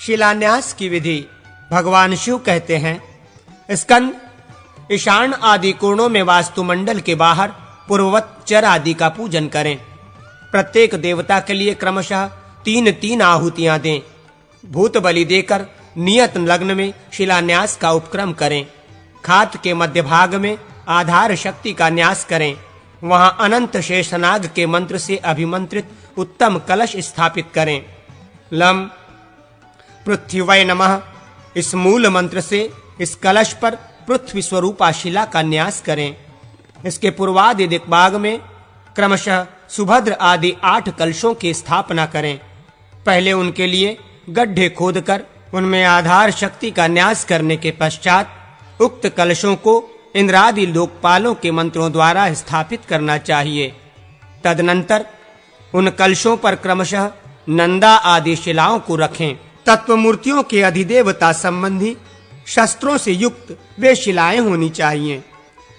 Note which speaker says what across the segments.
Speaker 1: शिलान्यास की विधि। भगवान शिव कहते हैं, स्कंद, ईशान आदि कोणों में वास्तुमंडल के बाहर पूर्ववत चर आदि का पूजन करें। प्रत्येक देवता के लिए क्रमशः 3-3 आहुतियां दें। भूत बलि देकर नियत लग्न में शिलान्यास का उपक्रम करें। खात के मध्य भाग में आधार शक्ति का न्यास करें। वहां अनंत शेषनाग के मंत्र से अभिमंत्रित उत्तम कलश स्थापित करें। लम पृथ्वी नमः, इस मूल मंत्र से इस कलश पर पृथ्वी स्वरूपा शिला का न्यास करें। इसके पूर्वादि दिक्भाग में क्रमशः सुभद्र आदि 8 कलशों की स्थापना करें। पहले उनके लिए गड्ढे खोदकर उनमें आधार शक्ति का न्यास करने के पश्चात उक्त कलशों को इंद्रादि लोकपालों के मंत्रों द्वारा स्थापित करना चाहिए। तदनंतर उन कलशों पर क्रमशः नंदा आदि शिलाओं को रखें। तत्व मूर्तियों के अधिदेवता संबंधी शस्त्रों से युक्त वे शिलाएं होनी चाहिए।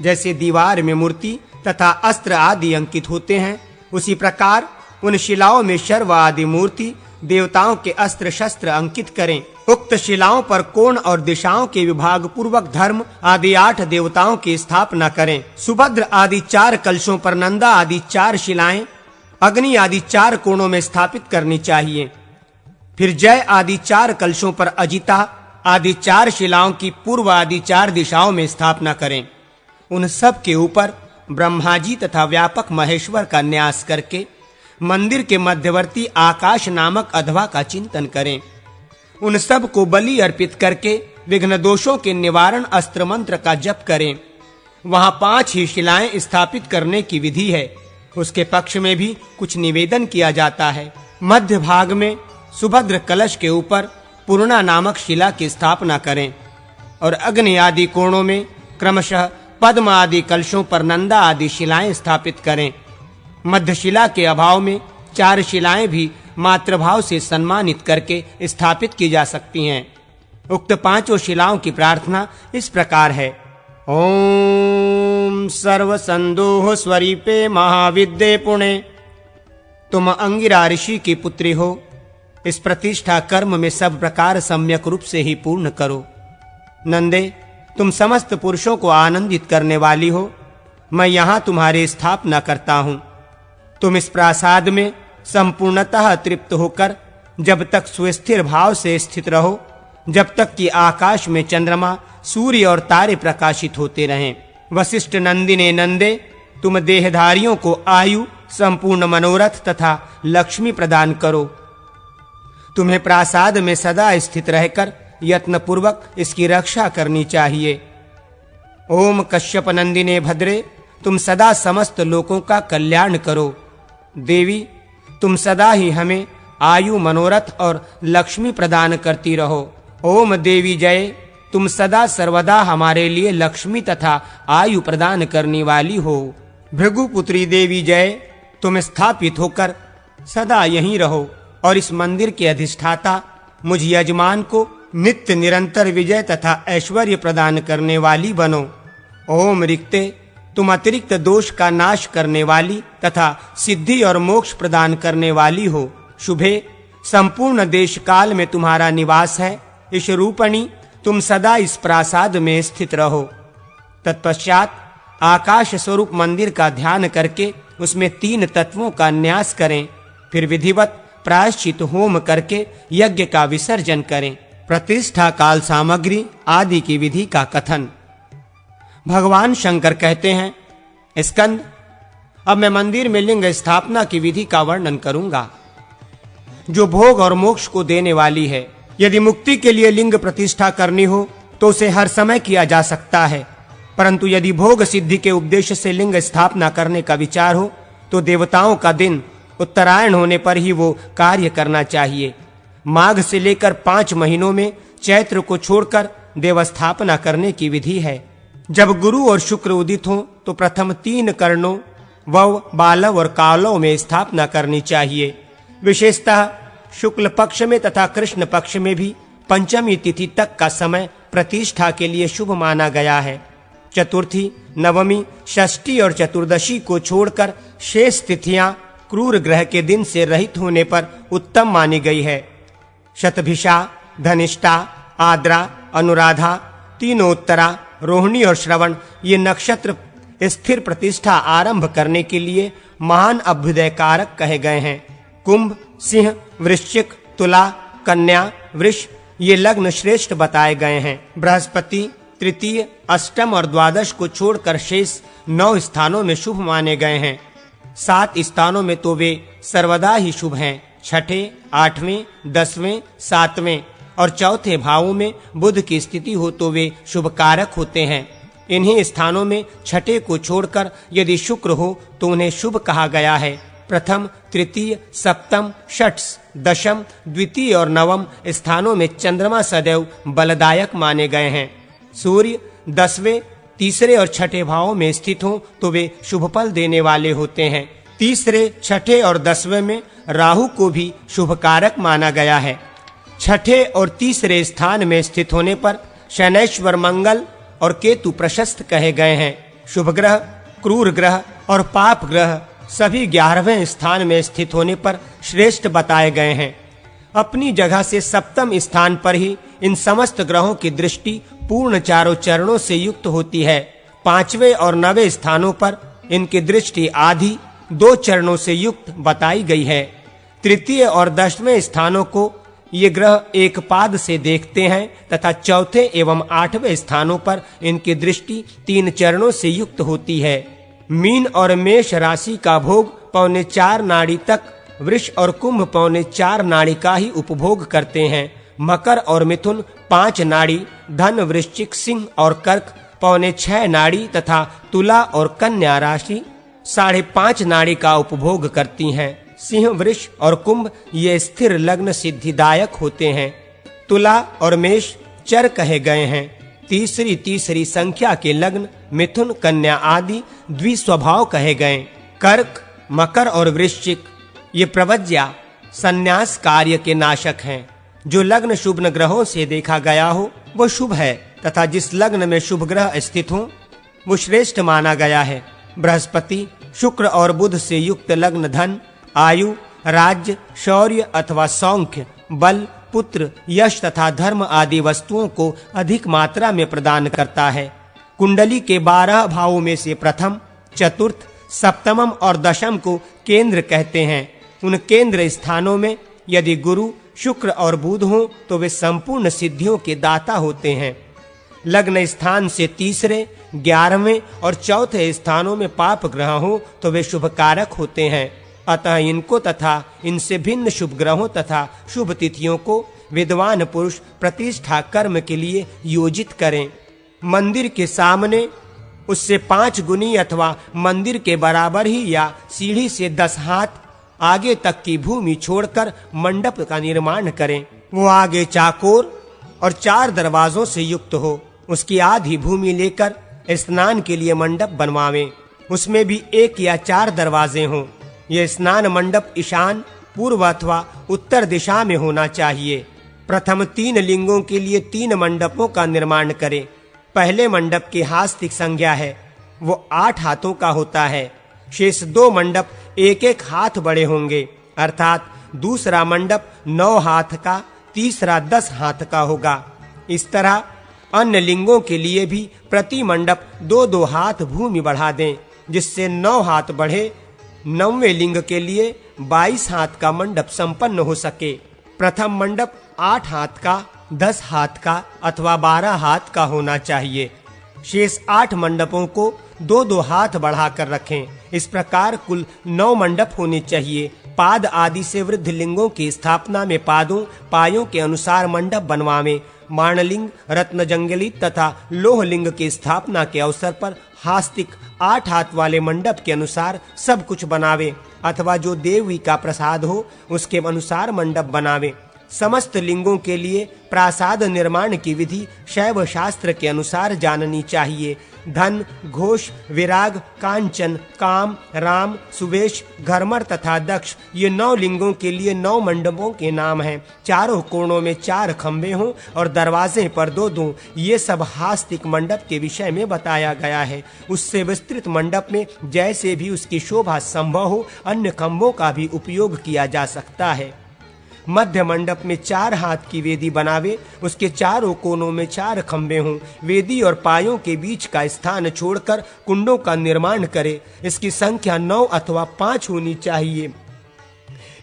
Speaker 1: जैसे दीवार में मूर्ति तथा अस्त्र आदि अंकित होते हैं, उसी प्रकार उन शिलाओं में शर्व आदि मूर्ति, देवताओं के अस्त्र शस्त्र अंकित करें। उक्त शिलाओं पर कोण और दिशाओं के विभाग पूर्वक धर्म आदि 8 देवताओं की स्थापना करें। सुभद्र आदि 4 कलशों पर नंदा आदि 4 शिलाएं अग्नि आदि 4 कोणों में स्थापित करनी चाहिए। फिर जय आदि 4 कलशों पर अजिता आदि 4 शिलाओं की पूर्व आदि 4 दिशाओं में स्थापना करें। उन सब के ऊपर ब्रह्मा जी तथा व्यापक महेश्वर का न्यास करके मंदिर के मध्यवर्ती आकाश नामक अधवा का चिंतन करें। उन सब को बलि अर्पित करके विघ्न दोषों के निवारण अस्त्र मंत्र का जप करें। वहां 5 ही शिलाएं स्थापित करने की विधि है। उसके पक्ष में भी कुछ निवेदन किया जाता है। मध्य भाग में सुभद्र कलश के ऊपर पूर्णा नामक शिला की स्थापना करें और अग्नि आदि कोणों में क्रमशः पद्म आदि कलशों पर नंदा आदि शिलाएं स्थापित करें। मध्य शिला के अभाव में 4 शिलाएं भी मातृभाव से सम्मानित करके स्थापित की जा सकती हैं। उक्त 5 शिलाओं की प्रार्थना इस प्रकार है। ओम सर्वसंदोह स्वरूपे महाविद्ये पुणे, तुम अंगिरा ऋषि की पुत्री हो। इस प्रतिष्ठा कर्म में सब प्रकार सम्यक रूप से ही पूर्ण करो। नंदे, तुम समस्त पुरुषों को आनंदित करने वाली हो। मैं यहाँ तुम्हारी स्थापना करता हूँ। तुम इस प्रासाद में संपूर्णतः तृप्त होकर जब तक सुस्थिर भाव से स्थित रहो, जब तक कि आकाश में चंद्रमा, सूर्य और तारे प्रकाशित होते रहें। वशिष्ठ नंदिने नंदे, तुम देहधारियों को आयु, संपूर्ण मनोरथ तथा लक्ष्मी प्रदान करो। तुम्हें प्रासाद में सदा स्थित रहकर यत्न पूर्वक इसकी रक्षा करनी चाहिए। ओम कश्यप नंदिने भद्रे, तुम सदा समस्त लोकों का कल्याण करो। देवी, तुम सदा ही हमें आयु, मनोरथ और लक्ष्मी प्रदान करती रहो। ओम देवी जय, तुम सदा सर्वदा हमारे लिए लक्ष्मी तथा आयु प्रदान करने वाली हो। भृगुपुत्री देवी जय, तुम स्थापित होकर सदा यहीं रहो और इस मंदिर के अधिष्ठाता मुझ यजमान को नित्य निरंतर विजय तथा ऐश्वर्य प्रदान करने वाली बनो। ओम रिक्ते, तुम अतिरिक्त दोष का नाश करने वाली तथा सिद्धि और मोक्ष प्रदान करने वाली हो। शुभे, संपूर्ण देश काल में तुम्हारा निवास है। इस रूपणी, तुम सदा इस प्रासाद में स्थित रहो। तत्पश्चात आकाश स्वरूप मंदिर का ध्यान करके उसमें 3 तत्वों का न्यास करें। फिर विधिवत प्रायश्चित होम करके यज्ञ का विसर्जन करें। प्रतिष्ठा काल सामग्री आदि की विधि का कथन। भगवान शंकर कहते हैं, स्कंद, अब मैं मंदिर में लिंग स्थापना की विधि का वर्णन करूंगा, जो भोग और मोक्ष को देने वाली है। यदि मुक्ति के लिए लिंग प्रतिष्ठा करनी हो तो उसे हर समय किया जा सकता है, परंतु यदि भोग सिद्धि के उद्देश्य से लिंग स्थापना करने का विचार हो तो देवताओं का दिन उत्तरायण होने पर ही वो कार्य करना चाहिए। माघ से लेकर 5 महीनों में चैत्र को छोड़कर देवस्थापना करने की विधि है। जब गुरु और शुक्र उदित हों तो प्रथम 3 कर्णों, वव, बालव और कालव में स्थापना करनी चाहिए। विशेषतः शुक्ल पक्ष में तथा कृष्ण पक्ष में भी पंचमी तिथि तक का समय प्रतिष्ठा के लिए शुभ माना गया है। चतुर्थी, नवमी, षष्ठी और चतुर्दशी को छोड़कर शेष तिथियां क्रूर ग्रह के दिन से रहित होने पर उत्तम मानी गई है। शतभिषा, धनिष्ठा, आद्रा, अनुराधा, तीनों उत्तरा, रोहिणी और श्रवण ये नक्षत्र स्थिर प्रतिष्ठा आरंभ करने के लिए महान अभ्युदय कारक कहे गए हैं। कुंभ, सिंह, वृश्चिक, तुला, कन्या, वृष ये लग्न श्रेष्ठ बताए गए हैं। बृहस्पति तृतीय, अष्टम और द्वादश को छोड़कर शेष 9 स्थानों में शुभ माने गए हैं। 7 स्थानों में तो वे सर्वदा ही शुभ हैं। छठे, 8वें, 10वें, 7वें और चौथे भावों में बुध की स्थिति हो तो वे शुभ कारक होते हैं। इन्हीं स्थानों में छठे को छोड़कर यदि शुक्र हो तो उन्हें शुभ कहा गया है। प्रथम, तृतीय, सप्तम, षष्ठ, दशम, द्वितीय और नवम स्थानों में चंद्रमा सदैव बलदायक माने गए हैं। सूर्य 10वें, तीसरे और छठे भावों में स्थित हो तो वे शुभ फल देने वाले होते हैं। तीसरे, छठे और 10वें में राहु को भी शुभ कारक माना गया है। छठे और तीसरे स्थान में स्थित होने पर शनैश्वर, मंगल और केतु प्रशस्त कहे गए हैं। शुभ ग्रह, क्रूर ग्रह और पाप ग्रह सभी 11वें स्थान में स्थित होने पर श्रेष्ठ बताए गए हैं। अपनी जगह से सप्तम स्थान पर ही इन समस्त ग्रहों की दृष्टि पूर्ण चारों चरणों से युक्त होती है। 5वें और 9वें स्थानों पर इनकी दृष्टि आधी 2 चरणों से युक्त बताई गई है। तृतीय और 10वें स्थानों को ये ग्रह एक पाद से देखते हैं तथा चौथे एवं 8वें स्थानों पर इनकी दृष्टि 3 चरणों से युक्त होती है। मीन और मेष राशि का भोग 4.25 नाड़ी तक, वृष और कुंभ 4.25 नाड़ी का ही उपभोग करते हैं। मकर और मिथुन 5 नाड़ी, धन, वृश्चिक, सिंह और कर्क 6.25 नाड़ी तथा तुला और कन्या राशि 5.5 नाड़ी का उपभोग करती हैं। सिंह, वृष और कुंभ ये स्थिर लग्न सिद्धिदायक होते हैं। तुला और मेष चर कहे गए हैं। तीसरी संख्या के लग्न मिथुन, कन्या आदि द्विस्वभाव कहे गए। कर्क, मकर और वृश्चिक ये प्रवज्या संन्यास कार्य के नाशक हैं। जो लग्न शुभ ग्रहों से देखा गया हो वो शुभ है तथा जिस लग्न में शुभ ग्रह स्थित हो वो श्रेष्ठ माना गया है। बृहस्पति, शुक्र और बुध से युक्त लग्न धन, आयु, राज्य, शौर्य अथवा सौख्य, बल, पुत्र, यश तथा धर्म आदि वस्तुओं को अधिक मात्रा में प्रदान करता है। कुंडली के 12 भावों में से प्रथम, चतुर्थ, सप्तमम और दशम को केंद्र कहते हैं। उन केंद्र स्थानों में यदि गुरु, शुक्र और बुध हो तो वे संपूर्ण सिद्धियों के दाता होते हैं। लग्न स्थान से तीसरे, 11वें और चौथे स्थानों में पाप ग्रह हो तो वे शुभ कारक होते हैं। अतः इनको तथा इनसे भिन्न शुभ ग्रहों तथा शुभ तिथियों को विद्वान पुरुष प्रतिष्ठा कर्म के लिए योजित करें। मंदिर के सामने उससे 5 गुनी अथवा मंदिर के बराबर ही या सीढ़ी से 10 हाथ आगे तक की भूमि छोड़कर मंडप का निर्माण करें। वो आगे चाकोर और 4 दरवाजों से युक्त हो। उसकी आधी भूमि लेकर स्नान के लिए मंडप बनवावें। उसमें भी 1 या 4 दरवाजे हों। यह स्नान मंडप ईशान, पूर्व अथवा उत्तर दिशा में होना चाहिए। प्रथम 3 लिंगों के लिए 3 मंडपों का निर्माण करें। पहले मंडप की हास्तिक संज्ञा है, वो 8 हाथों का होता है। शेष 2 मंडप 1-1 हाथ बड़े होंगे, अर्थात दूसरा मंडप 9 हाथ का, तीसरा 10 हाथ का होगा। इस तरह अन्य लिंगों के लिए भी प्रति मंडप 2-2 हाथ भूमि बढ़ा दें, जिससे 9 हाथ बढ़े। 9वें लिंग के लिए 22 हाथ का मंडप संपन्न हो सके। प्रथम मंडप 8 हाथ का, 10 हाथ का अथवा 12 हाथ का होना चाहिए। शेष 8 मंडपों को 2-2 हाथ बढ़ाकर रखें। इस प्रकार कुल 9 मंडप होने चाहिए। पाद आदि से वृद्ध लिंगों की स्थापना में पायों के अनुसार मंडप बनवावें। माणलिंग, रत्नजंगली तथा लोहलिंग की स्थापना के अवसर पर हास्तिक 8 हाथ वाले मंडप के अनुसार सब कुछ बनावे अथवा जो देवी का प्रसाद हो उसके अनुसार मंडप बनावे। समस्त लिंगों के लिए प्रासाद निर्माण की विधि शैव शास्त्र के अनुसार जाननी चाहिए। धन, घोष, विराग, कांचन, काम, राम, सुवेश, घरमर तथा दक्ष ये 9 लिंगों के लिए 9 मंडपों के नाम हैं। चारों कोणों में 4 खंभे हों और दरवाजे पर 2-2। ये सब हास्तिक मंडप के विषय में बताया गया है। उससे विस्तृत मंडप में जैसे भी उसकी शोभा संभव हो अन्य खंभों का भी उपयोग किया जा सकता है। मध्य मंडप में 4 हाथ की वेदी बनावे, उसके चारों कोनों में 4 खंभे हों। वेदी और पायों के बीच का स्थान छोड़कर कुंडों का निर्माण करे। इसकी संख्या 9 अथवा 5 होनी चाहिए।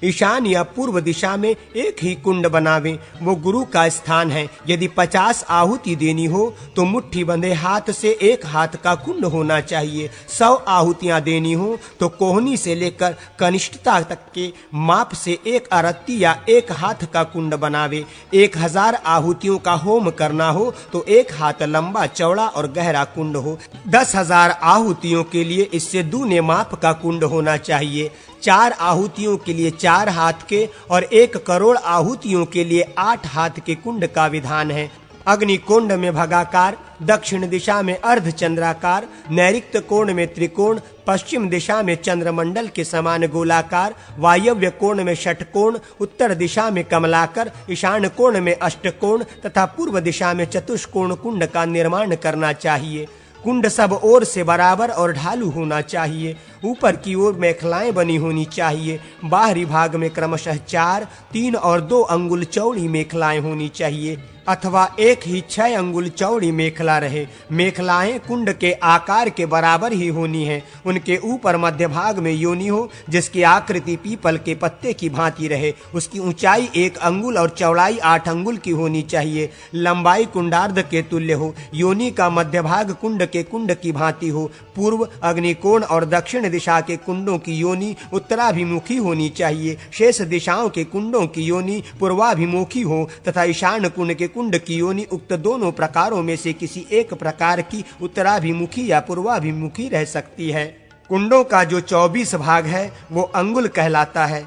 Speaker 1: ईशान या पूर्व दिशा में एक ही कुंड बनावें, वो गुरु का स्थान है। यदि 50 आहुति देनी हो तो मुट्ठी बंधे हाथ से 1 हाथ का कुंड होना चाहिए। 100 आहुतियां देनी हो तो कोहनी से लेकर कनिष्ठता तक के माप से 1 अरत्ती या 1 हाथ का कुंड बनावे। 1000 आहुतियों का होम करना हो तो 1 हाथ लंबा, चौड़ा और गहरा कुंड हो। 10,000 आहुतियों के लिए इससे दूने माप का कुंड होना चाहिए। 4 आहुतियों के लिए 4 हाथ के और 1 करोड़ आहुतियों के लिए 8 हाथ के कुंड का विधान है। अग्नि कुंड में भगाकार, दक्षिण दिशा में अर्धचंद्राकार, नैऋत्य कोण में त्रिकोण, पश्चिम दिशा में चंद्रमंडल के समान गोलाकार, वायव्य कोण में षटकोण, उत्तर दिशा में कमलाकर, ईशान कोण में अष्टकोण तथा पूर्व दिशा में चतुष्कोण कुंड का निर्माण करना चाहिए। कुंड सब ओर से बराबर और ढालू होना चाहिए। ऊपर की ओर मेखलाएं बनी होनी चाहिए। बाहरी भाग में क्रमशः 4, 3 और 2 अंगुल चौड़ी मेखलाएं होनी चाहिए अथवा एक ही 6 अंगुल चौड़ी मेखला रहे। मेखलाएं कुंड के आकार के बराबर ही होनी है। उनके ऊपर मध्य भाग में योनि हो जिसकी आकृति पीपल के पत्ते की भांति रहे। उसकी ऊंचाई 1 अंगुल और चौड़ाई 8 अंगुल की होनी चाहिए। लंबाई कुंडार्ध के तुल्य हो। योनि का मध्य भाग कुंड के कुंड की भांति हो। पूर्व, अग्निकोण और दक्षिण दिशा के कुंडों की योनि उत्तराभिमुखी होनी चाहिए। शेष दिशाओं के कुंडों की योनि पूर्वाभिमुखी हो तथा ईशान कुंड के कुंड की योनि उक्त दोनों प्रकारों में से किसी एक प्रकार की उत्तराभिमुखी या पूर्वाभिमुखी रह सकती है। कुंडों का जो 24 भाग है वो अंगुल कहलाता है।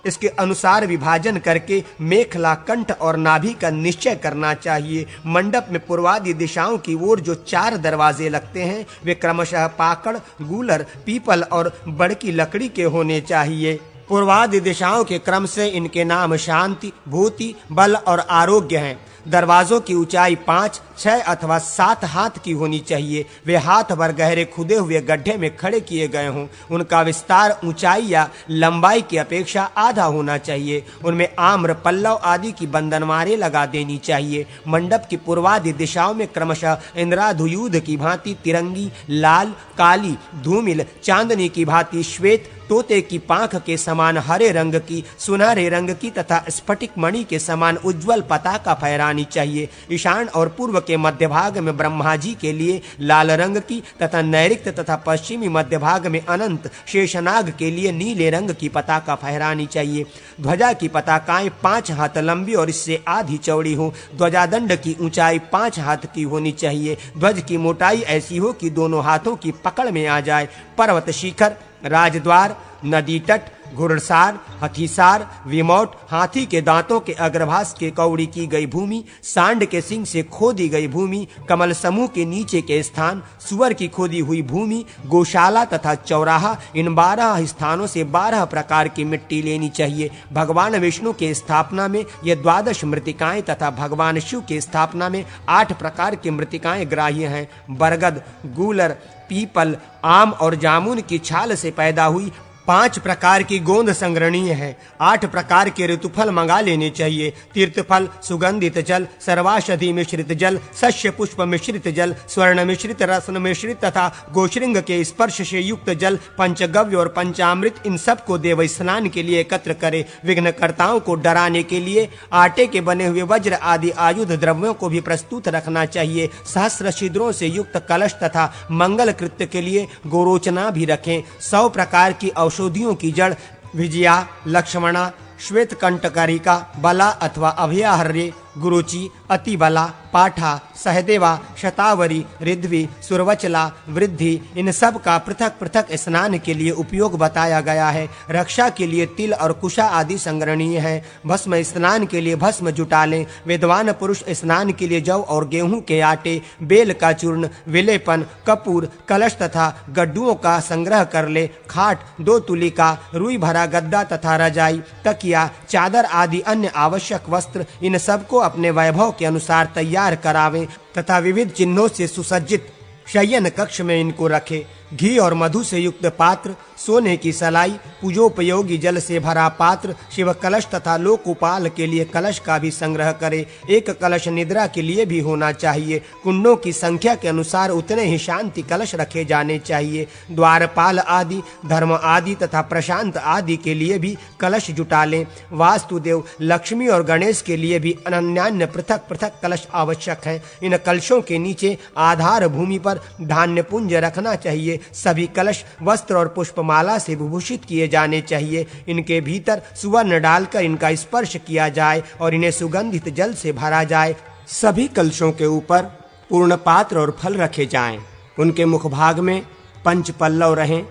Speaker 1: इसके अनुसार विभाजन करके मेखला, कंठ और नाभि का निश्चय करना चाहिए। मंडप में पूर्वादि दिशाओं की ओर जो 4 दरवाजे लगते हैं वे क्रमशः पाकड़, गूलर, पीपल और बड़की लकड़ी के होने चाहिए। पूर्वादि दिशाओं के क्रम से इनके नाम शांति, भूति, बल और आरोग्य हैं। दरवाजों की ऊंचाई 5, 6 अथवा 7 हाथ की होनी चाहिए। वे हाथ भर गहरे खुदे हुए गड्ढे में खड़े किए गए हों। उनका विस्तार ऊंचाई या लंबाई की अपेक्षा आधा होना चाहिए। उनमें आम्र, पल्लव आदि की बंधनवारें लगा देनी चाहिए। मंडप की पूर्वादि दिशाओं में क्रमशः इंद्राधुयूध की भांति तिरंगी, लाल, काली, धूमिल, चांदनी की भांति श्वेत, तोते की पांख के समान हरे रंग की, सुनहरे रंग की तथा स्फटिक मणि के समान उज्जवल पताका फहरानी चाहिए। ईशान और पूर्व के मध्य भाग में ब्रह्मा जी के लिए लाल रंग की तथा नैऋत्य तथा पश्चिमी मध्य भाग में अनंत शेषनाग के लिए नीले रंग की पताका फहरानी चाहिए। ध्वजा की पताकाएं 5 हाथ लंबी और इससे आधी चौड़ी हो। ध्वजादंड की ऊंचाई 5 हाथ की होनी चाहिए। ध्वज की मोटाई ऐसी हो कि दोनों हाथों की पकड़ में आ जाए। पर्वत शिखर, राजद्वार, नदी तट, घुड़सार, हथीसार, विमोट, हाथी के दांतों के अग्रभाग के कौड़ी की गई भूमि, सांड के सिंग से खोदी गई भूमि, कमल समूह के नीचे के स्थान, सुअर की खोदी हुई भूमि, गौशाला तथा चौराहा, इन 12 स्थानों से 12 प्रकार की मिट्टी लेनी चाहिए। भगवान विष्णु के स्थापना में ये 12 मृतिकाएं तथा भगवान शिव के स्थापना में 8 प्रकार की मृतिकाएं ग्राह्य हैं। बरगद, गूलर, पीपल, आम और जामुन की छाल से पैदा हुई 5 प्रकार की गोंद संग्रहणीय है। 8 प्रकार के ऋतुफल मंगा लेने चाहिए। तीर्थफल, सुगंधित जल, सर्वाषधि मिश्रित जल, शस्य पुष्प मिश्रित जल, स्वर्ण मिश्रित, रत्न मिश्रित तथा गोश्रृंग के स्पर्श से युक्त जल, पंचगव्य और पंचामृत, इन सब को देव स्नान के लिए एकत्र करे। विघ्नकर्ताओं को डराने के लिए आटे के बने हुए वज्र आदि आयुध द्रव्यों को भी प्रस्तुत रखना चाहिए। सहस्र छिद्रों से युक्त कलश तथा मंगल कृत्य के लिए गोरोचना भी रखें। 100 प्रकार की औषधियों की जड़ विजया, लक्ष्मणा, श्वेत कंटकारिका, बला अथवा अभयाहर्य, गुरुचि, अतिबला, पाठा, सहदेवा, शतावरी, रिद्वी, सुरवचला, वृद्धि, इन सब का पृथक पृथक स्नान के लिए उपयोग बताया गया है। रक्षा के लिए तिल और कुशा आदि संग्रहणीय है। भस्म स्नान के लिए भस्म जुटा लें। विद्वान पुरुष स्नान के लिए जौ और गेहूं के आटे, बेल का चूर्ण, विलेपन, कपूर, कलश तथा गड्ढुओं का संग्रह कर ले। खाट, 2 तुलिका, रुई भरा गद्दा तथा रजाई, तकिया, चादर आदि अन्य आवश्यक वस्त्र, इन सब को अपने वैभव के अनुसार तैयार करावें तथा विविध चिन्हों से सुसज्जित शयन कक्ष में इनको रखें। घी और मधु से युक्त पात्र, सोने की सलाई, पूजोपयोगी जल से भरा पात्र, शिव कलश तथा लोकोपाल के लिए कलश का भी संग्रह करें। एक कलश निद्रा के लिए भी होना चाहिए। कुंडों की संख्या के अनुसार उतने ही शांति कलश रखे जाने चाहिए। द्वारपाल आदि, धर्म आदि तथा प्रशांत आदि के लिए भी कलश जुटा लें। वास्तुदेव, लक्ष्मी और गणेश के लिए भी अन्यान्य पृथक पृथक कलश आवश्यक हैं। इन कलशों के नीचे आधार भूमि पर धान्य पुंज रखना चाहिए। सभी कलश वस्त्र और पुष्पमाला से विभूषित किए जाने चाहिए। इनके भीतर सुवर्ण डालकर इनका स्पर्श किया जाए और इन्हें सुगंधित जल से भरा जाए। सभी कलशों के ऊपर पूर्ण पात्र और फल रखे जाएं। उनके मुखभाग में पंच पल्लव रहें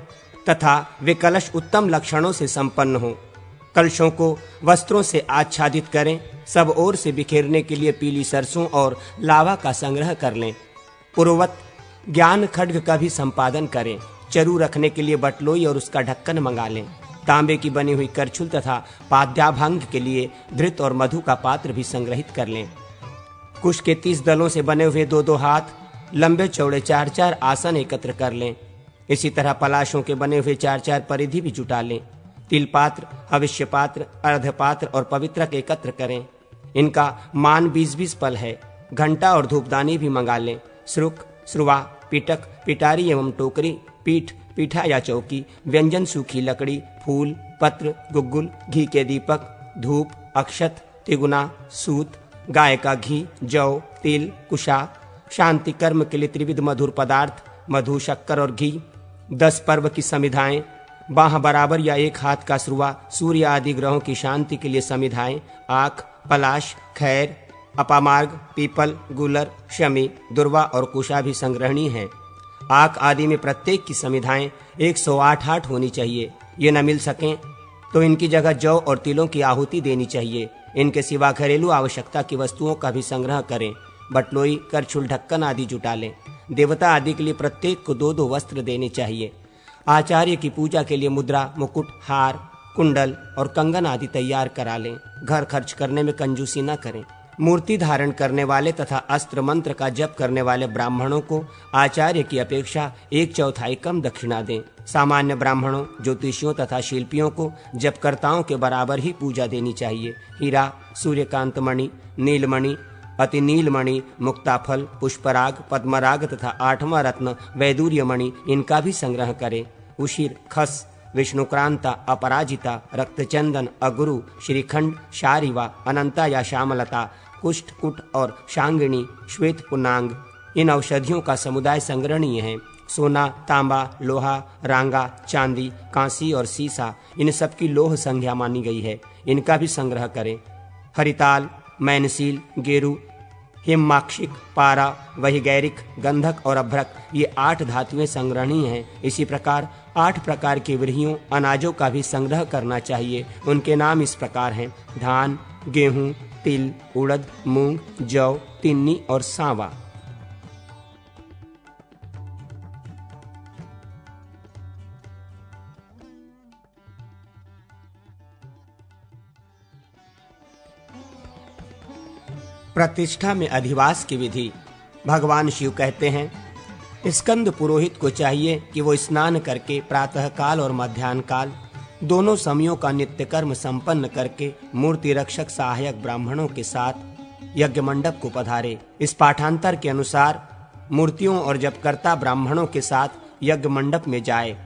Speaker 1: तथा वे कलश उत्तम लक्षणों से संपन्न हों। कलशों को वस्त्रों से आच्छादित करें। सब ओर से बिखेरने के लिए पीली सरसों और लावा का संग्रह कर लें। पूर्ववत ज्ञान खड्ग का भी संपादन करें। चरु रखने के लिए बटलोई और उसका ढक्कन मंगा लें। तांबे की बनी हुई करछुल तथा पाद्याभंग के लिए धृत और मधु का पात्र भी संग्रहित कर लें। कुश के 30 दलों से बने हुए 2-2 हाथ लंबे चौड़े 4-4 आसन एकत्र कर लें। इसी तरह पलाशों के बने हुए 4-4 परिधि भी जुटा लें। तिल पात्र, हविष्य पात्र, अर्ध पात्र और पवित्रक एकत्र करें। इनका मान 20-20 पल है। घंटा और धूपदानी भी मंगा लें। श्रुक, श्रुवा, पिटक, पिटारी एवं टोकरी, पीठ, पीठा या चौकी, व्यंजन, सूखी लकड़ी, फूल, पत्र, गुग्गुल, घी के दीपक, धूप, अक्षत, तिगुना, सूत, गाय का घी, जौ, तिल, कुशा, शांति कर्म के लिए त्रिविध मधुर पदार्थ, मधु, शक्कर और घी, 10 पर्व की समिधाएं, बाह बराबर या 1 हाथ का श्रुवा, सूर्य आदि ग्रहों की शांति के लिए समिधाएं, आख, पलाश, खैर, अपामार्ग, पीपल, गुलर, शमी, दुर्वा और कुशा भी संग्रहणीय हैं। आक आदि में प्रत्येक की समिधाएं 108 होनी चाहिए। ये न मिल सकें तो इनकी जगह जौ और तिलों की आहुति देनी चाहिए। इनके सिवा घरेलू आवश्यकता की वस्तुओं का भी संग्रह करें। बटलोई, करछुल, ढक्कन आदि जुटा लें। देवता आदि के लिए प्रत्येक को 2-2 वस्त्र देने चाहिए। आचार्य की पूजा के लिए मुद्रा, मुकुट, हार, कुंडल और कंगन आदि तैयार करा लें। घर खर्च करने में कंजूसी न करें। मूर्ति धारण करने वाले तथा अस्त्र मंत्र का जप करने वाले ब्राह्मणों को आचार्य की अपेक्षा 1/4 कम दक्षिणा दें। सामान्य ब्राह्मणों, ज्योतिषियों तथा शिल्पियों को जपकर्ताओं के बराबर ही पूजा देनी चाहिए। हीरा, सूर्यकांत मणि, नीलमणि, अति नीलमणि, मुक्ताफल, पुष्पराग, पद्मराग तथा 8वां रत्न वैदूर्य मणि, इनका भी संग्रह करें। उशिर, खस, विष्णुक्रांता, अपराजिता, रक्तचंदन, अगुरु, श्रीखंड, शारिवा, अनंता या श्यामलता, कुष्ठ, कुट और शांगिणी, श्वेत पुनांग, इन औषधियों का समुदाय संग्रहणीय है। सोना, तांबा, लोहा, रांगा, चांदी, कांसी और सीसा, इन सब की लोह संज्ञा मानी गई है। इनका भी संग्रह करें। हरिताल, मैनसील, गेरु, हिमाक्षिक, पारा, वहिगैरिक, गंधक और अभ्रक, ये 8 धातुएं संग्रहणीय हैं। इसी प्रकार 8 प्रकार के व्रीहियों, अनाजों का भी संग्रह करना चाहिए। उनके नाम इस प्रकार हैं: धान, गेहूं, तिल, उड़द, मूंग, जौ, तिन्नी और सांवा। प्रतिष्ठा में अधिवास की विधि। भगवान शिव कहते हैं, स्कंद पुरोहित को चाहिए कि वो स्नान करके प्रातः काल और मध्याह्न काल दोनों समयों का नित्य कर्म संपन्न करके मूर्ति रक्षक सहायक ब्राह्मणों के साथ यज्ञ मंडप को पधारे। इस पाठांतर के अनुसार मूर्तियों और जपकर्ता ब्राह्मणों के साथ यज्ञ मंडप में जाए,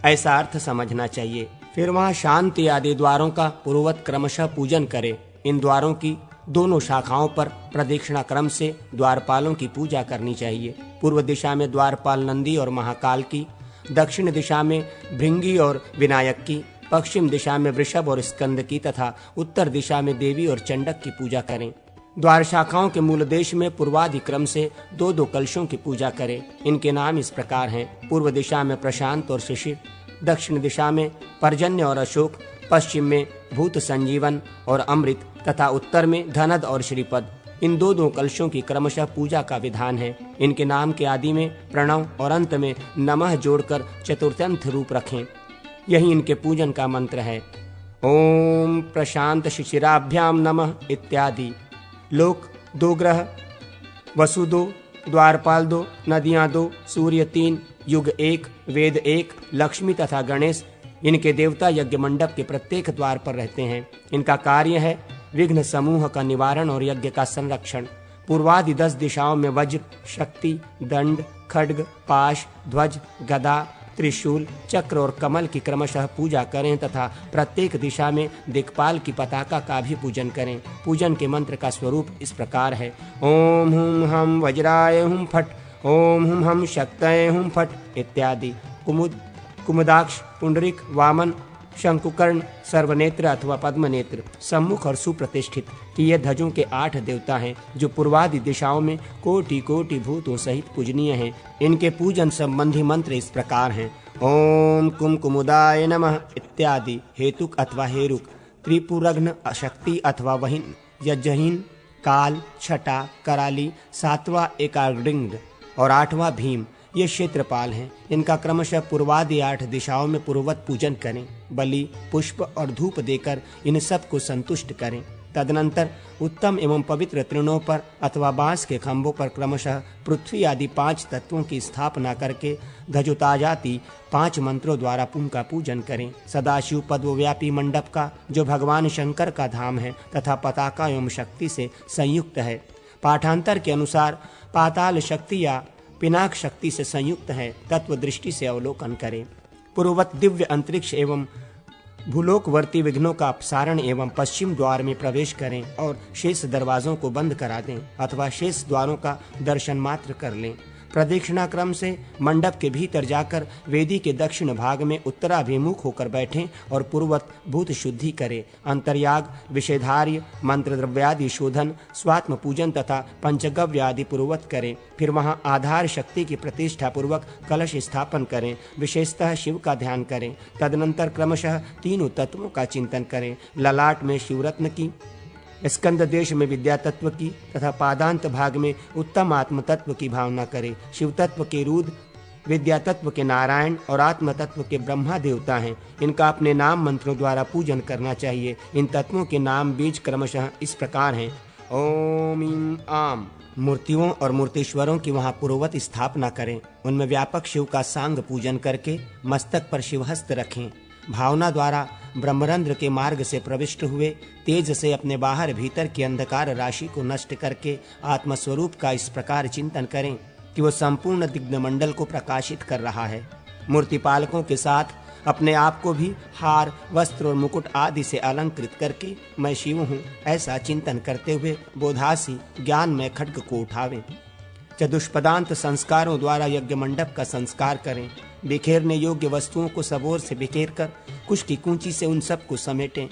Speaker 1: ऐसा अर्थ समझना चाहिए। फिर वहां शांति आदि द्वारों का पूर्ववत क्रमशः पूजन करे। इन द्वारों की दोनों शाखाओं पर प्रदक्षिणा क्रम से द्वारपालों की पूजा करनी चाहिए। पूर्व दिशा में द्वारपाल नंदी और महाकाल की, दक्षिण दिशा में भृंगी और विनायक की, पश्चिम दिशा में वृषभ और स्कंद की तथा उत्तर दिशा में देवी और चंडक की पूजा करें। द्वार शाखाओं के मूल देश में पूर्वादि क्रम से 2-2 कलशों की पूजा करें। इनके नाम इस प्रकार हैं: पूर्व दिशा में प्रशांत और शिशिर, दक्षिण दिशा में पर्जन्य और अशोक, पश्चिम में भूत संजीवन और अमृत तथा उत्तर में धनद और श्रीपद। इन 2-2 कलशों की क्रमशः पूजा का विधान है। इनके नाम के आदि में प्रणव और अंत में नमः जोड़कर चतुर्थ्यंत रूप रखें। यही इनके पूजन का मंत्र है। ओम प्रशांत शिशिराभ्याम नमः इत्यादि। लोक 2 ग्रह, वसु 2, द्वारपाल 2, नदियां 2, सूर्य 3, युग एक, वेद एक, लक्ष्मी तथा गणेश इनके देवता यज्ञ मंडप के प्रत्येक द्वार पर रहते हैं। इनका कार्य है विघ्न समूह का निवारण और यज्ञ का संरक्षण। पूर्वादि 10 दिशाओं में वज्र, शक्ति, दंड, खड्ग, पाश, ध्वज, गदा, त्रिशूल, चक्र और कमल की क्रमशः पूजा करें तथा प्रत्येक दिशा में दिक्पाल की पताका का भी पूजन करें। पूजन के मंत्र का स्वरूप इस प्रकार है। ओम हुम हम वज्राय हुम फट, ओम हुम हम शक्तये हुम फट इत्यादि। कुमुदाक्ष, पुंडरिक, वामन, शंकुकर्ण, सर्वनेत्र अथवा पद्मनेत्र, सम्मुख और सुप्रतिष्ठित कि ये ध्वजों के 8 देवता हैं जो पूर्वादि दिशाओं में कोटि कोटि भूतों सहित पूजनीय हैं। इनके पूजन संबंधी मंत्र इस प्रकार हैं। ओम कुमकुमुदाय नमः इत्यादि। हेतुक अथवा हेरुक, त्रिपुरघ्न, शक्ति अथवा वहीन, यज्जहीन, काल, छटा, कराली, 7वां एकाग्रिंग और 8वां भीम ये क्षेत्रपाल हैं। इनका क्रमशः पूर्वादि 8 दिशाओं में पूर्ववत पूजन करें। बलि, पुष्प और धूप देकर इन सब को संतुष्ट करें। तदनंतर उत्तम एवं पवित्र तृणों पर अथवा बांस के खंभों पर क्रमशः पृथ्वी आदि 5 तत्वों की स्थापना करके ध्वजोताजाति 5 मंत्रों द्वारा उनका पूजन करें। सदाशिव पद्मव्यापी मंडप का जो भगवान शंकर का धाम है तथा पताका एवं शक्ति से संयुक्त है। पाठांतर के अनुसार पाताल शक्ति या पिनाक शक्ति से संयुक्त है। तत्व दृष्टि से अवलोकन करें। पूर्ववत दिव्य अंतरिक्ष एवं भूलोकवर्ती विघ्नों का अपसारण एवं पश्चिम द्वार में प्रवेश करें और शेष दरवाजों को बंद करा दें अथवा शेष द्वारों का दर्शन मात्र कर लें। प्रदक्षिणा क्रम से मंडप के भीतर जाकर वेदी के दक्षिण भाग में उत्तराभिमुख होकर बैठें और पूर्ववत भूत शुद्धि करें। अंतर्याग, विषेधार्य, मंत्र द्रव्यादि शोधन, स्वात्म पूजन तथा पंचगव्य आदि पूर्ववत करें। फिर वहां आधार शक्ति की प्रतिष्ठा पूर्वक कलश स्थापन करें। विशेषतः शिव का ध्यान करें। तदनंतर क्रमशः तीनों तत्वों का चिंतन करें। ललाट में शिवरत्न की, स्कंद देश में विद्या तत्व की तथा पादांत भाग में उत्तम आत्म तत्व की भावना करें। शिव तत्व के रुद्र, विद्या तत्व के नारायण और आत्म तत्व के ब्रह्मा देवता हैं। इनका अपने नाम मंत्रों द्वारा पूजन करना चाहिए। इन तत्वों के नाम बीज क्रमशः इस प्रकार हैं। ओम ईम आम। मूर्तियों और मूर्तीश्वरों की वहां पूर्ववत स्थापना करें। उनमें व्यापक शिव का सांग पूजन करके मस्तक पर शिवहस्त रखें। भावना द्वारा ब्रह्मरंध्र के मार्ग से प्रविष्ट हुए तेज से अपने बाहर भीतर की अंधकार राशि को नष्ट करके आत्मस्वरूप का इस प्रकार चिंतन करें कि वो संपूर्ण दिग्नमंडल को प्रकाशित कर रहा है। मूर्तिपालकों के साथ अपने आप को भी हार, वस्त्र और मुकुट आदि से अलंकृत करके मैं शिव हूँ ऐसा चिंतन करते हुए बोधासी ज्ञान में खड्ग को उठावें। चतुष्पदांत संस्कारों द्वारा यज्ञ मंडप का संस्कार करें। बिखेरने योग्य वस्तुओं को सबोर से बिखेर कर कुछ की कूंची से उन सब को समेटें।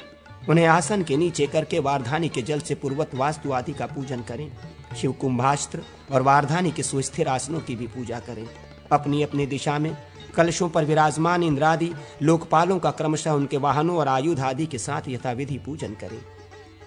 Speaker 1: उन्हें आसन के नीचे करके वारधानी के जल से पूर्वत वास्तु आदि का पूजन करें। शिव कुंभास्त्र और वारधानी के सुस्थिर आसनों की भी पूजा करें। अपनी अपनी दिशा में कलशों पर विराजमान इंद्रादि लोकपालों का क्रमशः उनके वाहनों और आयुध आदि के साथ यथाविधि पूजन करें।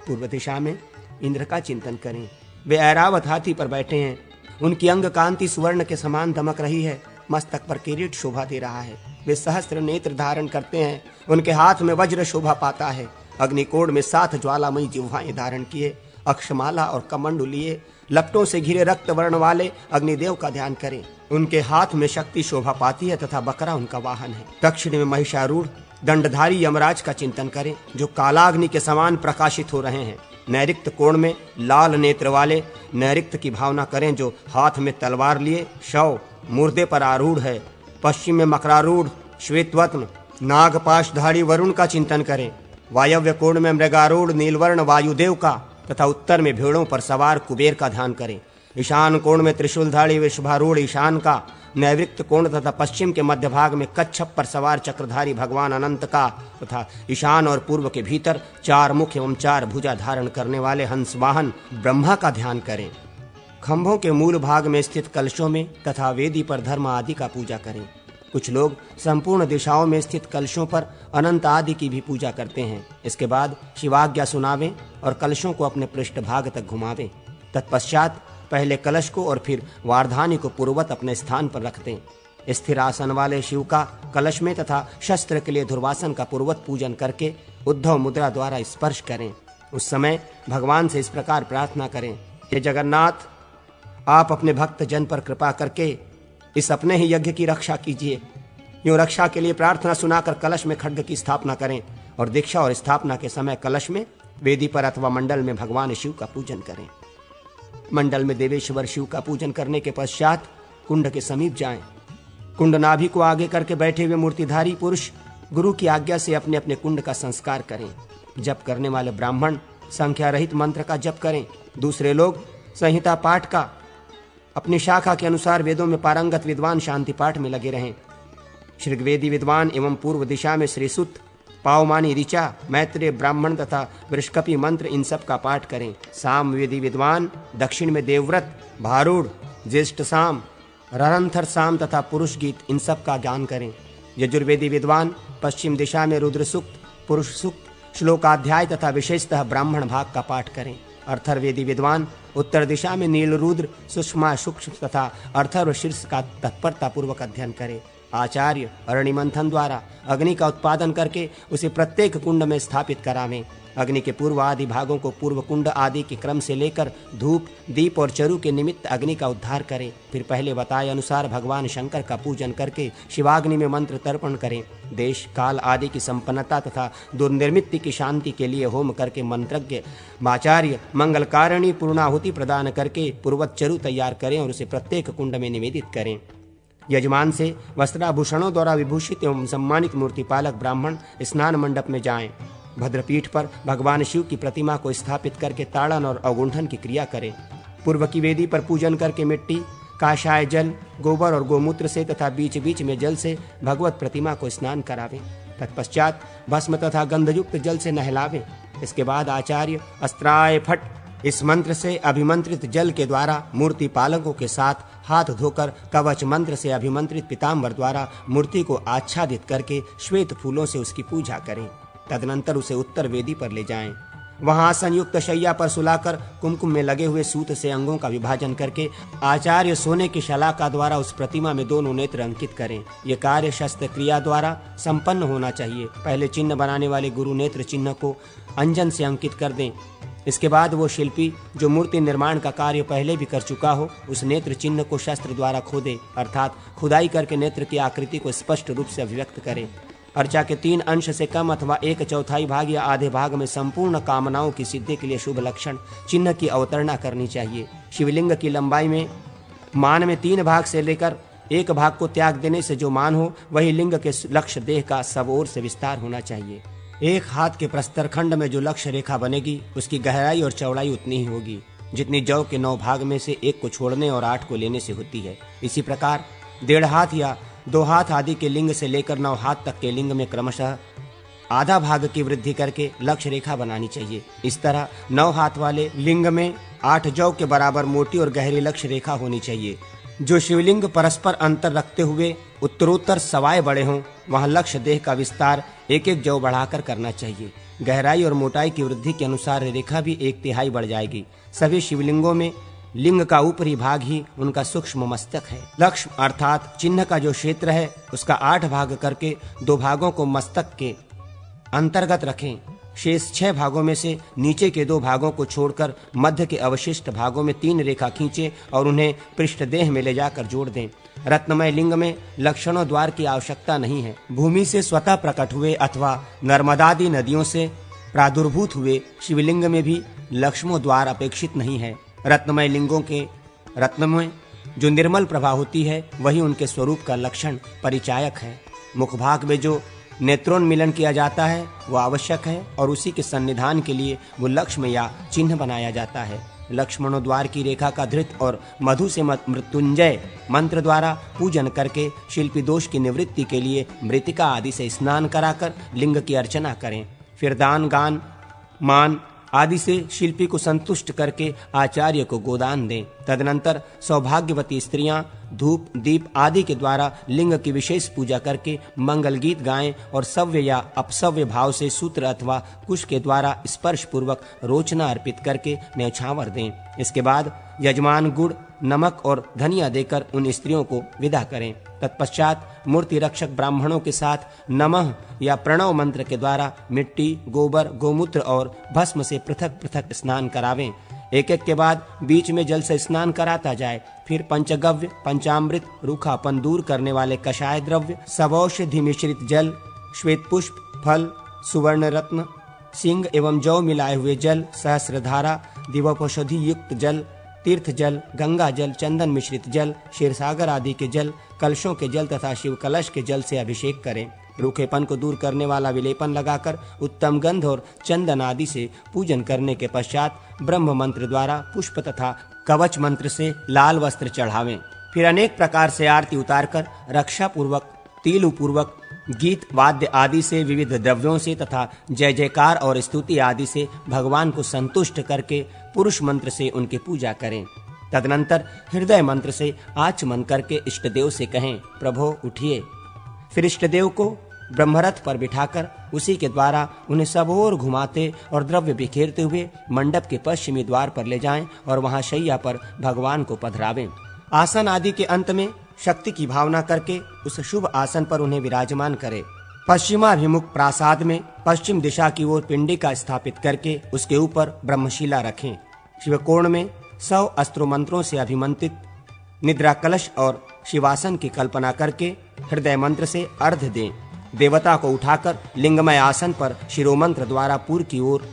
Speaker 1: पूर्व दिशा में इंद्र का चिंतन करें। वे ऐरावत हाथी पर बैठे हैं। उनकी अंग कांति सुवर्ण के समान दमक रही है। मस्तक पर किरीट शोभा दे रहा है। वे सहस्त्र नेत्र धारण करते हैं। उनके हाथ में वज्र शोभा पाता है। अग्निकोण में 7 ज्वालामयी जिह्वाएं धारण किए अक्षमाला और कमंडू लिए लपटों से घिरे रक्त वर्ण वाले अग्निदेव का ध्यान करें। उनके हाथ में शक्ति शोभा पाती है तथा बकरा उनका वाहन है। दक्षिण में महिषारूढ़ दंडधारी यमराज का चिंतन करें जो कालाग्नि के समान प्रकाशित हो रहे हैं। नैऋत्य कोण में लाल नेत्र वाले नैऋत्य की भावना करें जो हाथ में तलवार लिए शव मुर्दे पर आरूढ़ है। पश्चिम में मकरारूढ़ श्वेतवत्न नागपाशधारी वरुण का चिंतन करें। वायव्य कोण में मृगारूढ़ नीलवर्ण वायुदेव का तथा उत्तर में भेड़ों पर सवार कुबेर का ध्यान करें। ईशान कोण में त्रिशूलधारी वृषभारूढ़ ईशान का, नैऋत्य कोण तथा पश्चिम के मध्य भाग में कच्छप पर सवार चक्रधारी भगवान अनंत का तथा ईशान और पूर्व के भीतर 4 मुख एवं 4 भुजा धारण करने वाले हंस वाहन ब्रह्मा का ध्यान करें। खंभों के मूल भाग में स्थित कलशों में तथा वेदी पर धर्म आदि का पूजा करें। कुछ लोग संपूर्ण दिशाओं में स्थित कलशों पर अनंत आदि की भी पूजा करते हैं। इसके बाद शिवाज्ञा सुनावें और कलशों को अपने पृष्ठभाग तक घुमावें। तत्पश्चात पहले कलश को और फिर वारधानी को पूर्ववत अपने स्थान पर रख दें। स्थिर आसन वाले शिव का कलश में तथा शस्त्र के लिए धुर्वासन का पूर्ववत पूजन करके उद्धव मुद्रा द्वारा स्पर्श करें। उस समय भगवान से इस प्रकार प्रार्थना करें, हे जगन्नाथ, आप अपने भक्त जन पर कृपा करके इस अपने ही यज्ञ की रक्षा कीजिए। यूं रक्षा के लिए प्रार्थना सुनाकर कलश में खड्ग की स्थापना करें और दीक्षा और स्थापना के समय कलश में, वेदी पर अथवा मंडल में भगवान शिव का पूजन करें। मंडल में देवेश्वर शिव का पूजन करने के पश्चात कुंड के समीप जाएं। कुंड नाभि को आगे करके बैठे हुए मूर्तिधारी पुरुष गुरु की आज्ञा से अपने अपने कुंड का संस्कार करें। जप करने वाले ब्राह्मण संख्या रहित मंत्र का जप करें। दूसरे लोग संहिता पाठ का, अपनी शाखा के अनुसार वेदों में पारंगत विद्वान शांति पाठ में लगे रहें। ऋग्वेदी विद्वान एवं पूर्व दिशा में श्री सुत, पावमानी ऋचा, मैत्रेय ब्राह्मण तथा वृषकपि मंत्र इन सब का पाठ करें। सामवेदी विद्वान दक्षिण में देवव्रत, भारूढ़, ज्येष्ठ साम, ररंथर साम तथा पुरुष गीत इन सब का गान करें। यजुर्वेदी विद्वान पश्चिम दिशा में रुद्र सूक्त, पुरुष सूक्त, श्लोकाध्याय तथा विशेषतः ब्राह्मण भाग का पाठ करें। अर्थर्वेदी विद्वान उत्तर दिशा में नील रुद्र, सुषमा, सूक्ष्म तथा अर्थर्व शीर्ष का तत्परता पूर्वक अध्ययन करें। आचार्य अरणि मंथन द्वारा अग्नि का उत्पादन करके उसे प्रत्येक कुंड में स्थापित करावें। अग्नि के पूर्व आदि भागों को पूर्व कुंड आदि के क्रम से लेकर धूप, दीप और चरु के निमित्त अग्नि का उद्धार करें। फिर पहले बताए अनुसार भगवान शंकर का पूजन करके शिवाग्नि में मंत्र तर्पण करें। देश काल आदि की संपन्नता तथा दुर्निर्मित्ति की शांति के लिए होम करके मंत्रज्ञ आचार्य मंगल कारिणी पूर्णाहुति प्रदान करके पूर्वत चरु तैयार करें और उसे प्रत्येक कुंड में निवेदित करें। यजमान से वस्त्राभूषणों द्वारा विभूषित एवं सम्मानित मूर्तिपालक ब्राह्मण स्नान मंडप में जाएं। भद्रपीठ पर भगवान शिव की प्रतिमा को स्थापित करके ताड़न और अवगुंठन की क्रिया करें। पूर्व की वेदी पर पूजन करके मिट्टी, काशाय जल, गोबर और गोमूत्र से तथा बीच बीच में जल से भगवत प्रतिमा को स्नान करावें। तत्पश्चात भस्म तथा गंधयुक्त जल से नहलावें। इसके बाद आचार्य अस्त्राय फट इस मंत्र से अभिमंत्रित जल के द्वारा मूर्ति पालकों के साथ हाथ धोकर कवच मंत्र से अभिमंत्रित पीताम्बर द्वारा मूर्ति को आच्छादित करके श्वेत फूलों से उसकी पूजा करें। तदनंतर उसे उत्तर वेदी पर ले जाएं। वहां संयुक्त शैया पर सुलाकर कुमकुम में लगे हुए सूत से अंगों का विभाजन करके आचार्य सोने की शलाका द्वारा उस प्रतिमा में दोनों नेत्र अंकित करें। ये कार्य शस्त्र क्रिया द्वारा संपन्न होना चाहिए। पहले चिन्ह बनाने वाले गुरु नेत्र चिन्ह को अंजन से अंकित कर दें। इसके बाद वो शिल्पी जो मूर्ति निर्माण का कार्य पहले भी कर चुका हो उस नेत्र चिन्ह को शस्त्र द्वारा खोदे, अर्थात खुदाई करके नेत्र की आकृति को स्पष्ट रूप से अभिव्यक्त करे। अर्चा के 3 अंश से कम अथवा 1/4 भाग या आधे भाग में संपूर्ण कामनाओं की सिद्धि के लिए शुभ लक्षण चिन्ह की अवतरणा करनी चाहिए। शिवलिंग की लंबाई में मान में 3 भाग से लेकर 1 भाग को त्याग देने से जो मान हो वही लिंग के लक्ष्य देह का सब ओर से विस्तार होना चाहिए। 1 हाथ के प्रस्तर खंड में जो लक्ष्य रेखा बनेगी उसकी गहराई और चौड़ाई उतनी ही होगी जितनी जौ के 9 भाग में से 1 को छोड़ने और 8 को लेने से होती है। इसी प्रकार 1.5 हाथ या 2 हाथ आदि के लिंग से लेकर 9 हाथ तक के लिंग में क्रमशः आधा भाग की वृद्धि करके लक्ष्य रेखा बनानी चाहिए। इस तरह 9 हाथ वाले लिंग में 8 जौ के बराबर मोटी और गहरी लक्ष्य रेखा होनी चाहिए। जो शिवलिंग परस्पर अंतर रखते हुए उत्तरोत्तर सवाए बड़े हों वहां लक्ष्य देह का विस्तार 1-1 जौ बढ़ाकर करना चाहिए। गहराई और मोटाई की वृद्धि के अनुसार रेखा भी 1/3 बढ़ जाएगी। सभी शिवलिंगों में लिंग का ऊपरी भाग ही उनका सूक्ष्म मस्तक है। लक्ष्य अर्थात चिन्ह का जो क्षेत्र है उसका 8 भाग करके 2 भागों को मस्तक के अंतर्गत रखें। शेष 6 भागों में से नीचे के 2 भागों को छोड़कर मध्य के अवशिष्ट भागों में 3 रेखा खींचे और उन्हें पृष्ठ देह में ले जाकर जोड़ दें। रत्नमय लिंग में लक्षणों द्वार की आवश्यकता नहीं है। भूमि से स्वतः प्रकट हुए अथवा नर्मदादि नदियों से प्रादुर्भूत हुए शिवलिंग में भी लक्ष्मों द्वार अपेक्षित नहीं है। रत्नमय लिंगों के रत्न में जो निर्मल प्रभा होती है वही उनके स्वरूप का लक्षण परिचायक है। मुखभाग में जो नेत्रोन्मिलन किया जाता है वो आवश्यक है और उसी के सन्निधान के लिए वो लक्ष्म या चिन्ह बनाया जाता है। लक्ष्मणों द्वार की रेखा का धृत और मधु से मृत्युंजय मंत्र द्वारा पूजन करके शिल्पी दोष की निवृत्ति के लिए मृतिका आदि से स्नान कराकर लिंग की अर्चना करें। फिर दान, गान, मान आदि से शिल्पी को संतुष्ट करके आचार्य को गोदान दें। तदनंतर सौभाग्यवती स्त्रियां धूप, दीप आदि के द्वारा लिंग की विशेष पूजा करके मंगल गीत गाएं और सव्य या अपसव्य भाव से सूत्र अथवा कुश के द्वारा स्पर्श पूर्वक रोचना अर्पित करके न्यौछावर दें। इसके बाद यजमान गुड़, नमक और धनिया देकर उन स्त्रियों को विदा करें। तत्पश्चात मूर्ति रक्षक ब्राह्मणों के साथ नमः या प्रणव मंत्र के द्वारा मिट्टी, गोबर, गोमूत्र और भस्म से पृथक पृथक स्नान करावें। एक एक के बाद बीच में जल से स्नान कराता जाए। फिर पंचगव्य, पंचामृत, रूखापन दूर करने वाले कषाय द्रव्य, सबौषधि मिश्रित जल, श्वेत पुष्प, फल, सुवर्ण रत्न, सिंह एवं जौ मिलाए हुए जल, सहस्रधारा, दिवौषधि युक्त जल, तीर्थ जल, गंगा जल, चंदन मिश्रित जल, क्षीरसागर आदि के जल, कलशों के जल तथा शिव कलश के जल से अभिषेक करें। रूखेपन को दूर करने वाला विलेपन लगाकर उत्तम गंध और चंदन आदि से पूजन करने के पश्चात ब्रह्म मंत्र द्वारा पुष्प तथा कवच मंत्र से लाल वस्त्र चढ़ावें। फिर अनेक प्रकार से आरती उतारकर रक्षा पूर्वक, तीलु पूर्वक, गीत वाद्य आदि से, विविध द्रव्यों से तथा जय जयकार और स्तुति आदि से भगवान को संतुष्ट करके पुरुष मंत्र से उनकी पूजा करें। तदनंतर हृदय मंत्र से आचमन करके इष्टदेव से कहें, प्रभो उठिए। फिर इष्टदेव को ब्रह्मरथ पर बिठाकर उसी के द्वारा उन्हें सब ओर घुमाते और द्रव्य बिखेरते हुए मंडप के पश्चिमी द्वार पर ले जाएं और वहां शैया पर भगवान को पधरावें। आसन आदि के अंत में शक्ति की भावना करके उस शुभ आसन पर उन्हें विराजमान करें। पश्चिमाभिमुख प्रासाद में पश्चिम दिशा की ओर पिंडिका स्थापित करके उसके ऊपर ब्रह्मशिला रखें। शिवकोण में 100 अस्त्रों मंत्रों से अभिमंत्रित निद्रा कलश और शिवासन की कल्पना करके हृदय मंत्र से अर्घ दें। देवता को उठाकर लिंगमय आसन पर शिरोमंत्र द्वारा पूर्व की ओर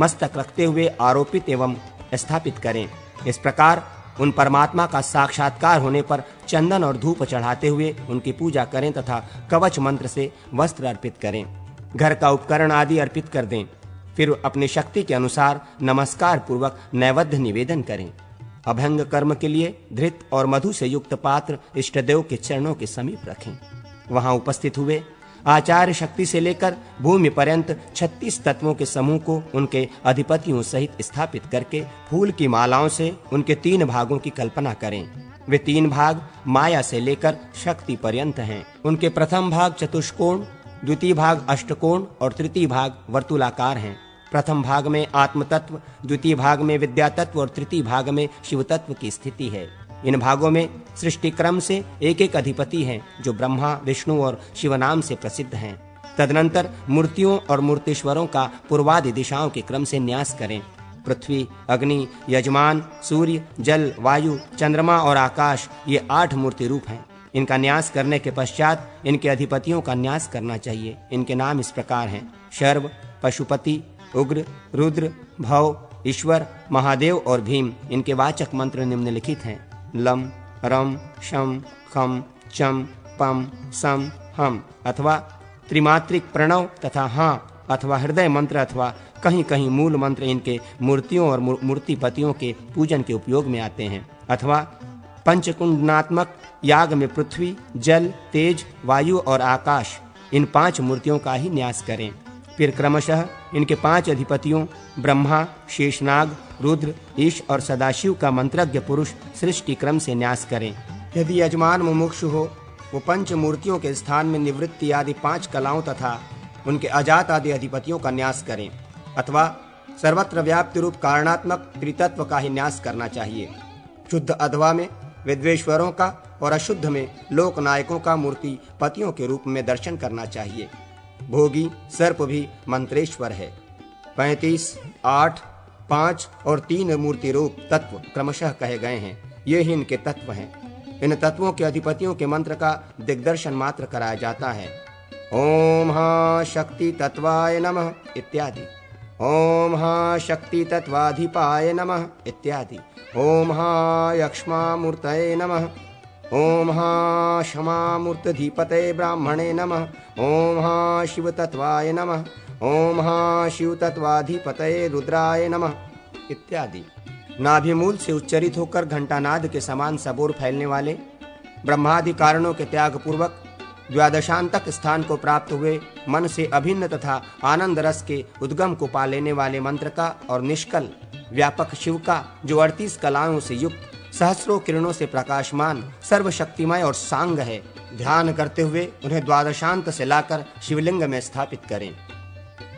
Speaker 1: मस्तक रखते हुए आरोपित एवं स्थापित करें। इस प्रकार उन परमात्मा का साक्षात्कार होने पर चंदन और धूप चढ़ाते हुए उनकी पूजा करें तथा कवच मंत्र से वस्त्र अर्पित करें। घर का उपकरण आदि अर्पित कर दें। फिर अपनी शक्ति के अनुसार नमस्कार पूर्वक नैवेद्य निवेदन करें। अभंग कर्म के लिए धृत और मधु से युक्त पात्र इष्टदेव के चरणों के समीप रखें। वहां उपस्थित हुए आचार्य शक्ति से लेकर भूमि पर्यंत 36 तत्वों के समूह को उनके अधिपतियों सहित स्थापित करके फूल की मालाओं से उनके 3 भागों की कल्पना करें। वे 3 भाग माया से लेकर शक्ति पर्यंत हैं। उनके प्रथम भाग चतुष्कोण, द्वितीय भाग अष्टकोण और तृतीय भाग वर्तुलाकार हैं। प्रथम भाग में आत्म तत्व, द्वितीय भाग में विद्या तत्व और तृतीय भाग में शिव तत्व की स्थिति है। इन भागों में सृष्टि क्रम से एक एक अधिपति हैं जो ब्रह्मा, विष्णु और शिव नाम से प्रसिद्ध हैं। तदनंतर मूर्तियों और मूर्तीश्वरों का पूर्वादि दिशाओं के क्रम से न्यास करें। पृथ्वी, अग्नि, यजमान, सूर्य, जल, वायु, चंद्रमा और आकाश ये 8 मूर्ति रूप हैं। इनका न्यास करने के पश्चात इनके अधिपतियों का न्यास करना चाहिए। इनके नाम इस प्रकार हैं: शर्व, पशुपति, उग्र, रुद्र, भव, ईश्वर, महादेव और भीम। इनके वाचक मंत्र निम्नलिखित हैं: लम, रम, शम, खम, चम, पम, सम, हम अथवा त्रिमात्रिक प्रणव तथा हाँ अथवा हृदय मंत्र अथवा कहीं कहीं मूल मंत्र इनके मूर्तियों और मूर्तिपतियों के पूजन के उपयोग में आते हैं। अथवा पंचकुंडनात्मक याग में पृथ्वी, जल, तेज, वायु और आकाश इन 5 मूर्तियों का ही न्यास करें। फिर क्रमशः इनके 5 अधिपतियों ब्रह्मा, शेषनाग, रुद्र, ईश और सदाशिव का मंत्रज्ञ पुरुष सृष्टि क्रम से न्यास करें। यदि यजमान मुमुक्षु हो, वो 5 मूर्तियों के स्थान में निवृत्ति आदि 5 कलाओं तथा उनके अजात आदि अधिपतियों का न्यास करें। अथवा सर्वत्र व्याप्ति रूप कारणात्मक त्रितत्व का ही न्यास करना चाहिए। शुद्ध अधवा में विद्वेश्वरों का और अशुद्ध में लोकनायकों का मूर्ति पतियों के रूप में दर्शन करना चाहिए। भोगी सर्प भी मंत्रेश्वर है। 35, 8, 5 और 3 मूर्ति रूप तत्व क्रमशः कहे गए हैं। ये ही इनके तत्व हैं। इन तत्वों के अधिपतियों के मंत्र का दिग्दर्शन मात्र कराया जाता है। ओम हा शक्ति तत्वाय नमः इत्यादि। ओम हा शक्ति तत्वाधिपाय नमः इत्यादि। ओम हा यक्ष्मा मूर्तये नमः। ओम हा क्षमा मूर्तधिपते ब्राह्मणे नमः। ओम हा शिव तत्वाय नमः। ओम हा शिव तत्वाधिपतये रुद्राय नमः इत्यादि। नाभिमूल से उच्चरित होकर घंटानाद के समान सबोर फैलने वाले ब्रह्मादि कारणों के त्याग पूर्वक द्वादशांतक स्थान को प्राप्त हुए मन से अभिन्न तथा आनंद रस के उद्गम को पा लेने वाले मंत्र का और निष्कल व्यापक शिव का जो 38 कलाओं से युक्त सहस्रों किरणों से प्रकाशमान सर्वशक्तिमय और सांग है, ध्यान करते हुए उन्हें द्वादशांत से लाकर शिवलिंग में स्थापित करें।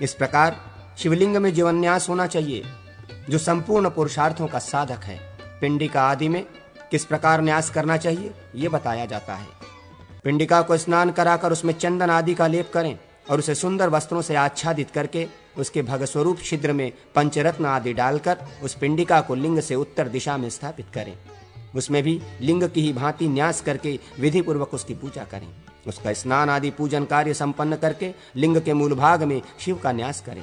Speaker 1: इस प्रकार शिवलिंग में जीवन्यास होना चाहिए जो संपूर्ण पुरुषार्थों का साधक है। पिंडिका आदि में किस प्रकार न्यास करना चाहिए ये बताया जाता है। पिंडिका को स्नान कराकर उसमें चंदन आदि का लेप करें और उसे सुंदर वस्त्रों से आच्छादित करके उसके भगस्वरूप छिद्र में पंचरत्न आदि डालकर उस पिंडिका को लिंग से उत्तर दिशा में स्थापित करें। उसमें भी लिंग की ही भांति न्यास करके विधि पूर्वक उसकी पूजा करें। उसका स्नान आदि पूजन कार्य संपन्न करके लिंग के मूल भाग में शिव का न्यास करें।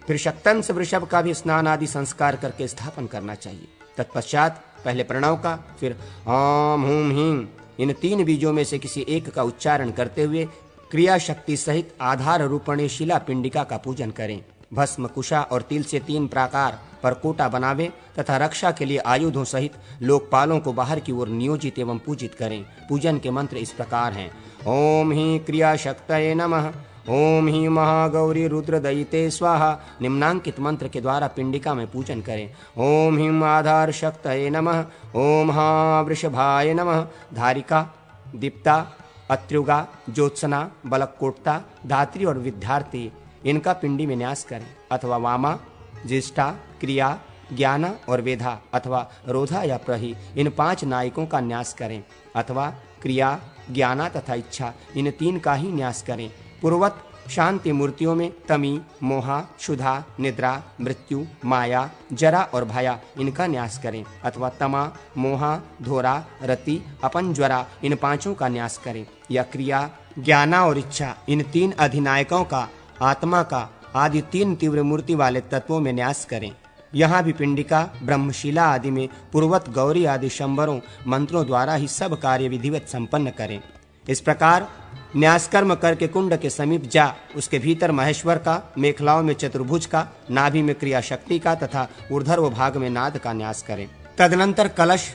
Speaker 1: फिर शक्तंस वृषभ का भी स्नान आदि संस्कार करके स्थापन करना चाहिए। तत्पश्चात पहले प्रणव का, फिर ओम हूम हीम इन 3 बीजों में से किसी एक का उच्चारण करते हुए क्रिया शक्ति सहित आधार रूपणे शिला पिंडिका का पूजन करें। भस्म, कुशा और तिल से 3 प्रकार परकोटा बनावे तथा रक्षा के लिए आयुधों सहित लोकपालों को बाहर की ओर नियोजित एवं पूजित करें। पूजन के मंत्र इस प्रकार हैं। ओम ही क्रिया शक्तये नमः, ओम ही महागौरी रुद्रदयिते स्वाहा। निम्नांकित मंत्र के द्वारा पिंडिका में पूजन करें। ओम हिम आधार शक्तये नमः, ओम हा वृषभाय नमः। धारिका, दीप्ता, अत्युगा, ज्योत्सना, बलकोटता, धात्री और विद्यार्थी इनका पिंडी में न्यास करें। अथवा वामा, ज्येष्ठा, क्रिया, ज्ञाना और वेधा अथवा रोधा या प्रही इन 5 नायकों का न्यास करें। अथवा क्रिया, ज्ञाना तथा इच्छा इन 3 का ही न्यास करें। पूर्वत शांति मूर्तियों में तमी, मोहा, क्षुधा, निद्रा, मृत्यु, माया, जरा और भया इनका न्यास करें। अथवा तमा, मोहा, धोरा, रति, अपंज्वरा इन 5 का न्यास करें। या क्रिया, ज्ञाना और इच्छा इन 3 अधिनायकों का, आत्मा का आदि 3 तीव्र मूर्ति वाले तत्वों में न्यास करें। यहाँ भी पिंडिका, ब्रह्मशिला आदि में पूर्वत गौरी आदि शंबरों मंत्रों द्वारा ही सब कार्य विधिवत संपन्न करें। इस प्रकार न्यास कर्म करके कुंड के समीप जा उसके भीतर महेश्वर का, मेखलाओं में चतुर्भुज का, नाभि में क्रिया शक्ति का तथा ऊर्ध्व भाग में नाद का न्यास करें। तदनंतर कलश,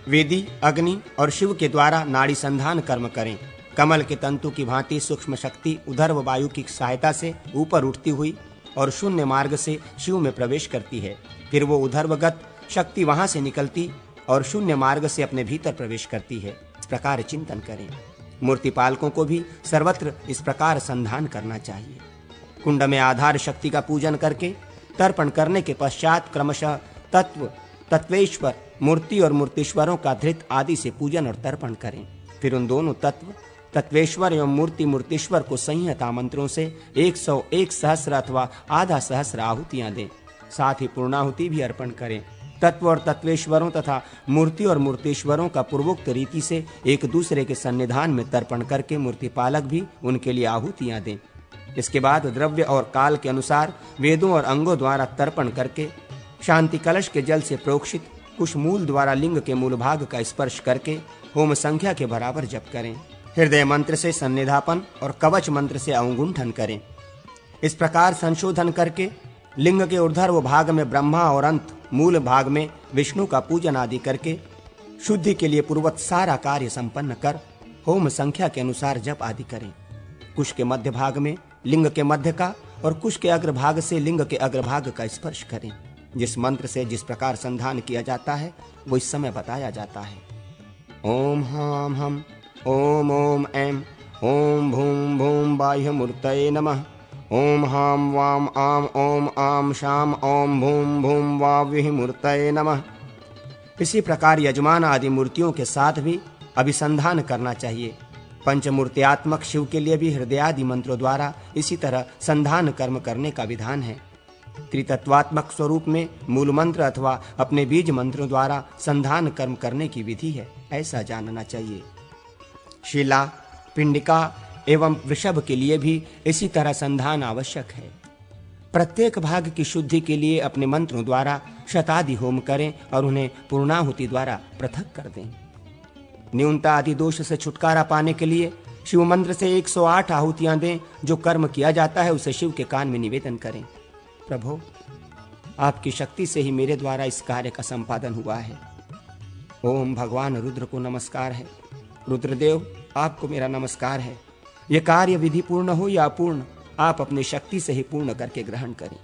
Speaker 1: वेदी, अग्नि और शिव के द्वारा नाड़ी संधान कर्म करें। कमल के तंतु की भांति सूक्ष्म शक्ति उधर्व वायु की सहायता से ऊपर उठती हुई और शून्य मार्ग से शिव में प्रवेश करती है। फिर वो उधर्वगत शक्ति वहां से निकलती और शून्य मार्ग से अपने भीतर प्रवेश करती है। इस प्रकार चिंतन करें। मूर्ति पालकों को भी सर्वत्र इस प्रकार संधान करना चाहिए। कुंड में आधार शक्ति का पूजन करके तर्पण करने के पश्चात क्रमशः तत्व, तत्वेश्वर, मूर्ति और मूर्तीश्वरों का धृत आदि से पूजन और तर्पण करें। फिर उन दोनों तत्व, तत्वेश्वर एवं मूर्ति, मूर्तीश्वर को संहिता मंत्रों से 101 सहस्र अथवा आधा सहस्र आहुतियां दें। साथ ही पूर्णाहुति भी अर्पण करें। तत्व और तत्वेश्वरों तथा मूर्ति और मूर्तीश्वरों का पूर्वोक्त रीति से एक दूसरे के सन्निधान में तर्पण करके मूर्ति पालक भी उनके लिए आहुतियां दें। इसके बाद द्रव्य और काल के अनुसार वेदों और अंगों द्वारा तर्पण करके शांति कलश के जल से प्रोक्षित कुश मूल द्वारा लिंग के मूल भाग का स्पर्श करके होम संख्या के बराबर जप करें। हृदय मंत्र से सन्निधापन और कवच मंत्र से अवगुंठन करें। इस प्रकार संशोधन करके लिंग के ऊर्ध्व भाग में ब्रह्मा और अंत मूल भाग में विष्णु का पूजन आदि करके शुद्धि के लिए पूर्वत सारा कार्य संपन्न कर होम संख्या के अनुसार जप आदि करें। कुश के मध्य भाग में लिंग के मध्य का और कुश के अग्रभाग से लिंग के अग्रभाग का स्पर्श करें। जिस मंत्र से जिस प्रकार संधान किया जाता है वो इस समय बताया जाता है। ओम हम हम, ओम ओम ऐम, ओम भूम भूम बाह्य मूर्तये नमः, ओम हाम वाम आम, ओम आम शाम, ओम भूम भूम वाविः मूर्तये नमः। इसी प्रकार यजमान आदि मूर्तियों के साथ भी अभिसंधान करना चाहिए। पंचमूर्त्यात्मक शिव के लिए भी हृदयादि मंत्रों द्वारा इसी तरह संधान कर्म करने का विधान है। त्रितत्वात्मक स्वरूप में मूल मंत्र अथवा अपने बीज मंत्रों द्वारा संधान कर्म करने की विधि है, ऐसा जानना चाहिए। शिला, पिंडिका एवं वृषभ के लिए भी इसी तरह संधान आवश्यक है। प्रत्येक भाग की शुद्धि के लिए अपने मंत्रों द्वारा शतादि होम करें और उन्हें पूर्णाहुति द्वारा पृथक कर दें। न्यूनता आदि दोष से छुटकारा पाने के लिए शिव मंत्र से 108 आहुतियां दें। जो कर्म किया जाता है उसे शिव के कान में निवेदन करें। प्रभु, आपकी शक्ति से ही मेरे द्वारा इस कार्य का संपादन हुआ है। ओम भगवान रुद्र को नमस्कार है। रुद्रदेव, आपको मेरा नमस्कार है। यह कार्य विधि पूर्ण हो या अपूर्ण, आप अपनी शक्ति से ही पूर्ण करके ग्रहण करें।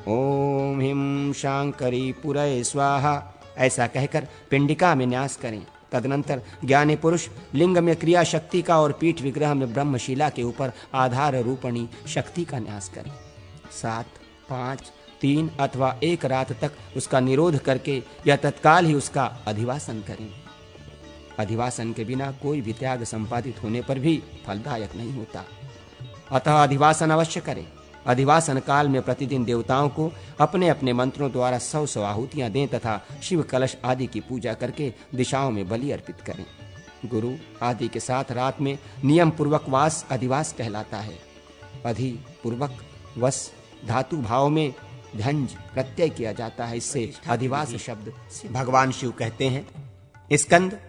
Speaker 1: ओम हिम शांकरी पुरय स्वाहा, ऐसा कहकर पिंडिका में न्यास करें। तदनंतर ज्ञानी पुरुष लिंग में क्रिया शक्ति का और पीठ विग्रह में ब्रह्मशिला के ऊपर आधार रूपणी शक्ति का न्यास करें। 7, 5, 3 अथवा 1 रात तक उसका निरोध करके या तत्काल ही उसका अधिवासन करें। अधिवासन के बिना कोई भी त्याग संपादित होने पर भी फलदायक नहीं होता, अतः अधिवासन अवश्य करें। अधिवासन काल में प्रतिदिन देवताओं को अपने अपने मंत्रों द्वारा 100 आहुतियां दें तथा शिव कलश आदि की पूजा करके दिशाओं में बलि अर्पित करें। गुरु आदि के साथ रात में नियम पूर्वक वास अधिवास कहलाता है। अधि पूर्वक वस धातु भाव में झंझ प्रत्यय किया जाता है, इससे अधिवास शब्द भगवान शिव कहते हैं। स्कंद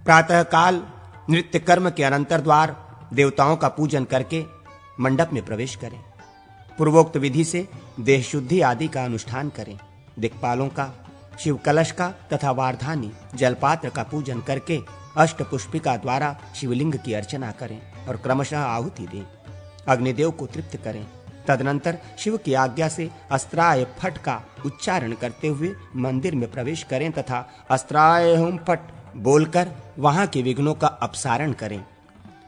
Speaker 1: प्रातः काल नृत्य कर्म के अनंतर द्वार देवताओं का पूजन करके मंडप में प्रवेश करें। पूर्वोक्त विधि से देह शुद्धि आदि का अनुष्ठान करें। दिक्पालों का, शिव कलश का तथा वारधानी जलपात्र का पूजन करके अष्टपुष्पिका द्वारा शिवलिंग की अर्चना करें और क्रमशः आहुति दें। अग्निदेव को तृप्त करें। तदनंतर शिव की आज्ञा से अस्त्राय फट का उच्चारण करते हुए मंदिर में प्रवेश करें तथा अस्त्राय हुम फट बोलकर वहां के विघ्नों का अपसारण करें।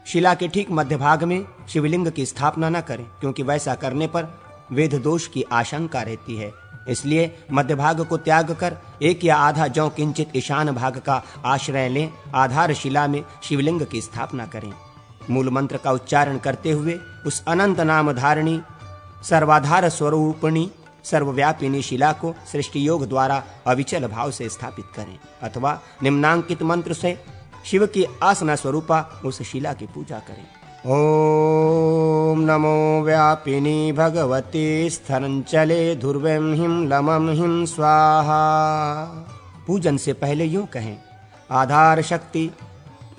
Speaker 1: शिला के ठीक मध्य भाग में शिवलिंग की स्थापना न करें, क्योंकि वैसा करने पर वेद दोष की आशंका रहती है। इसलिए मध्य भाग को त्याग कर एक या आधा जौ किंचित ईशान भाग का आश्रय लें। आधार शिला में शिवलिंग की स्थापना करें। मूल मंत्र का उच्चारण करते हुए उस अनंत नाम धारणी सर्वाधार स्वरूपिणी सर्वव्यापिनी शिला को सृष्टि योग द्वारा अविचल भाव से स्थापित करें, अथवा निम्नांकित मंत्र से शिव की आसना स्वरूपा उस शिला की पूजा करें। ओम नमो व्यापिनी भगवती स्थरंचले ध्रुवं हिम लमं हिम स्वाहा। पूजन से पहले यूं कहें, आधार शक्ति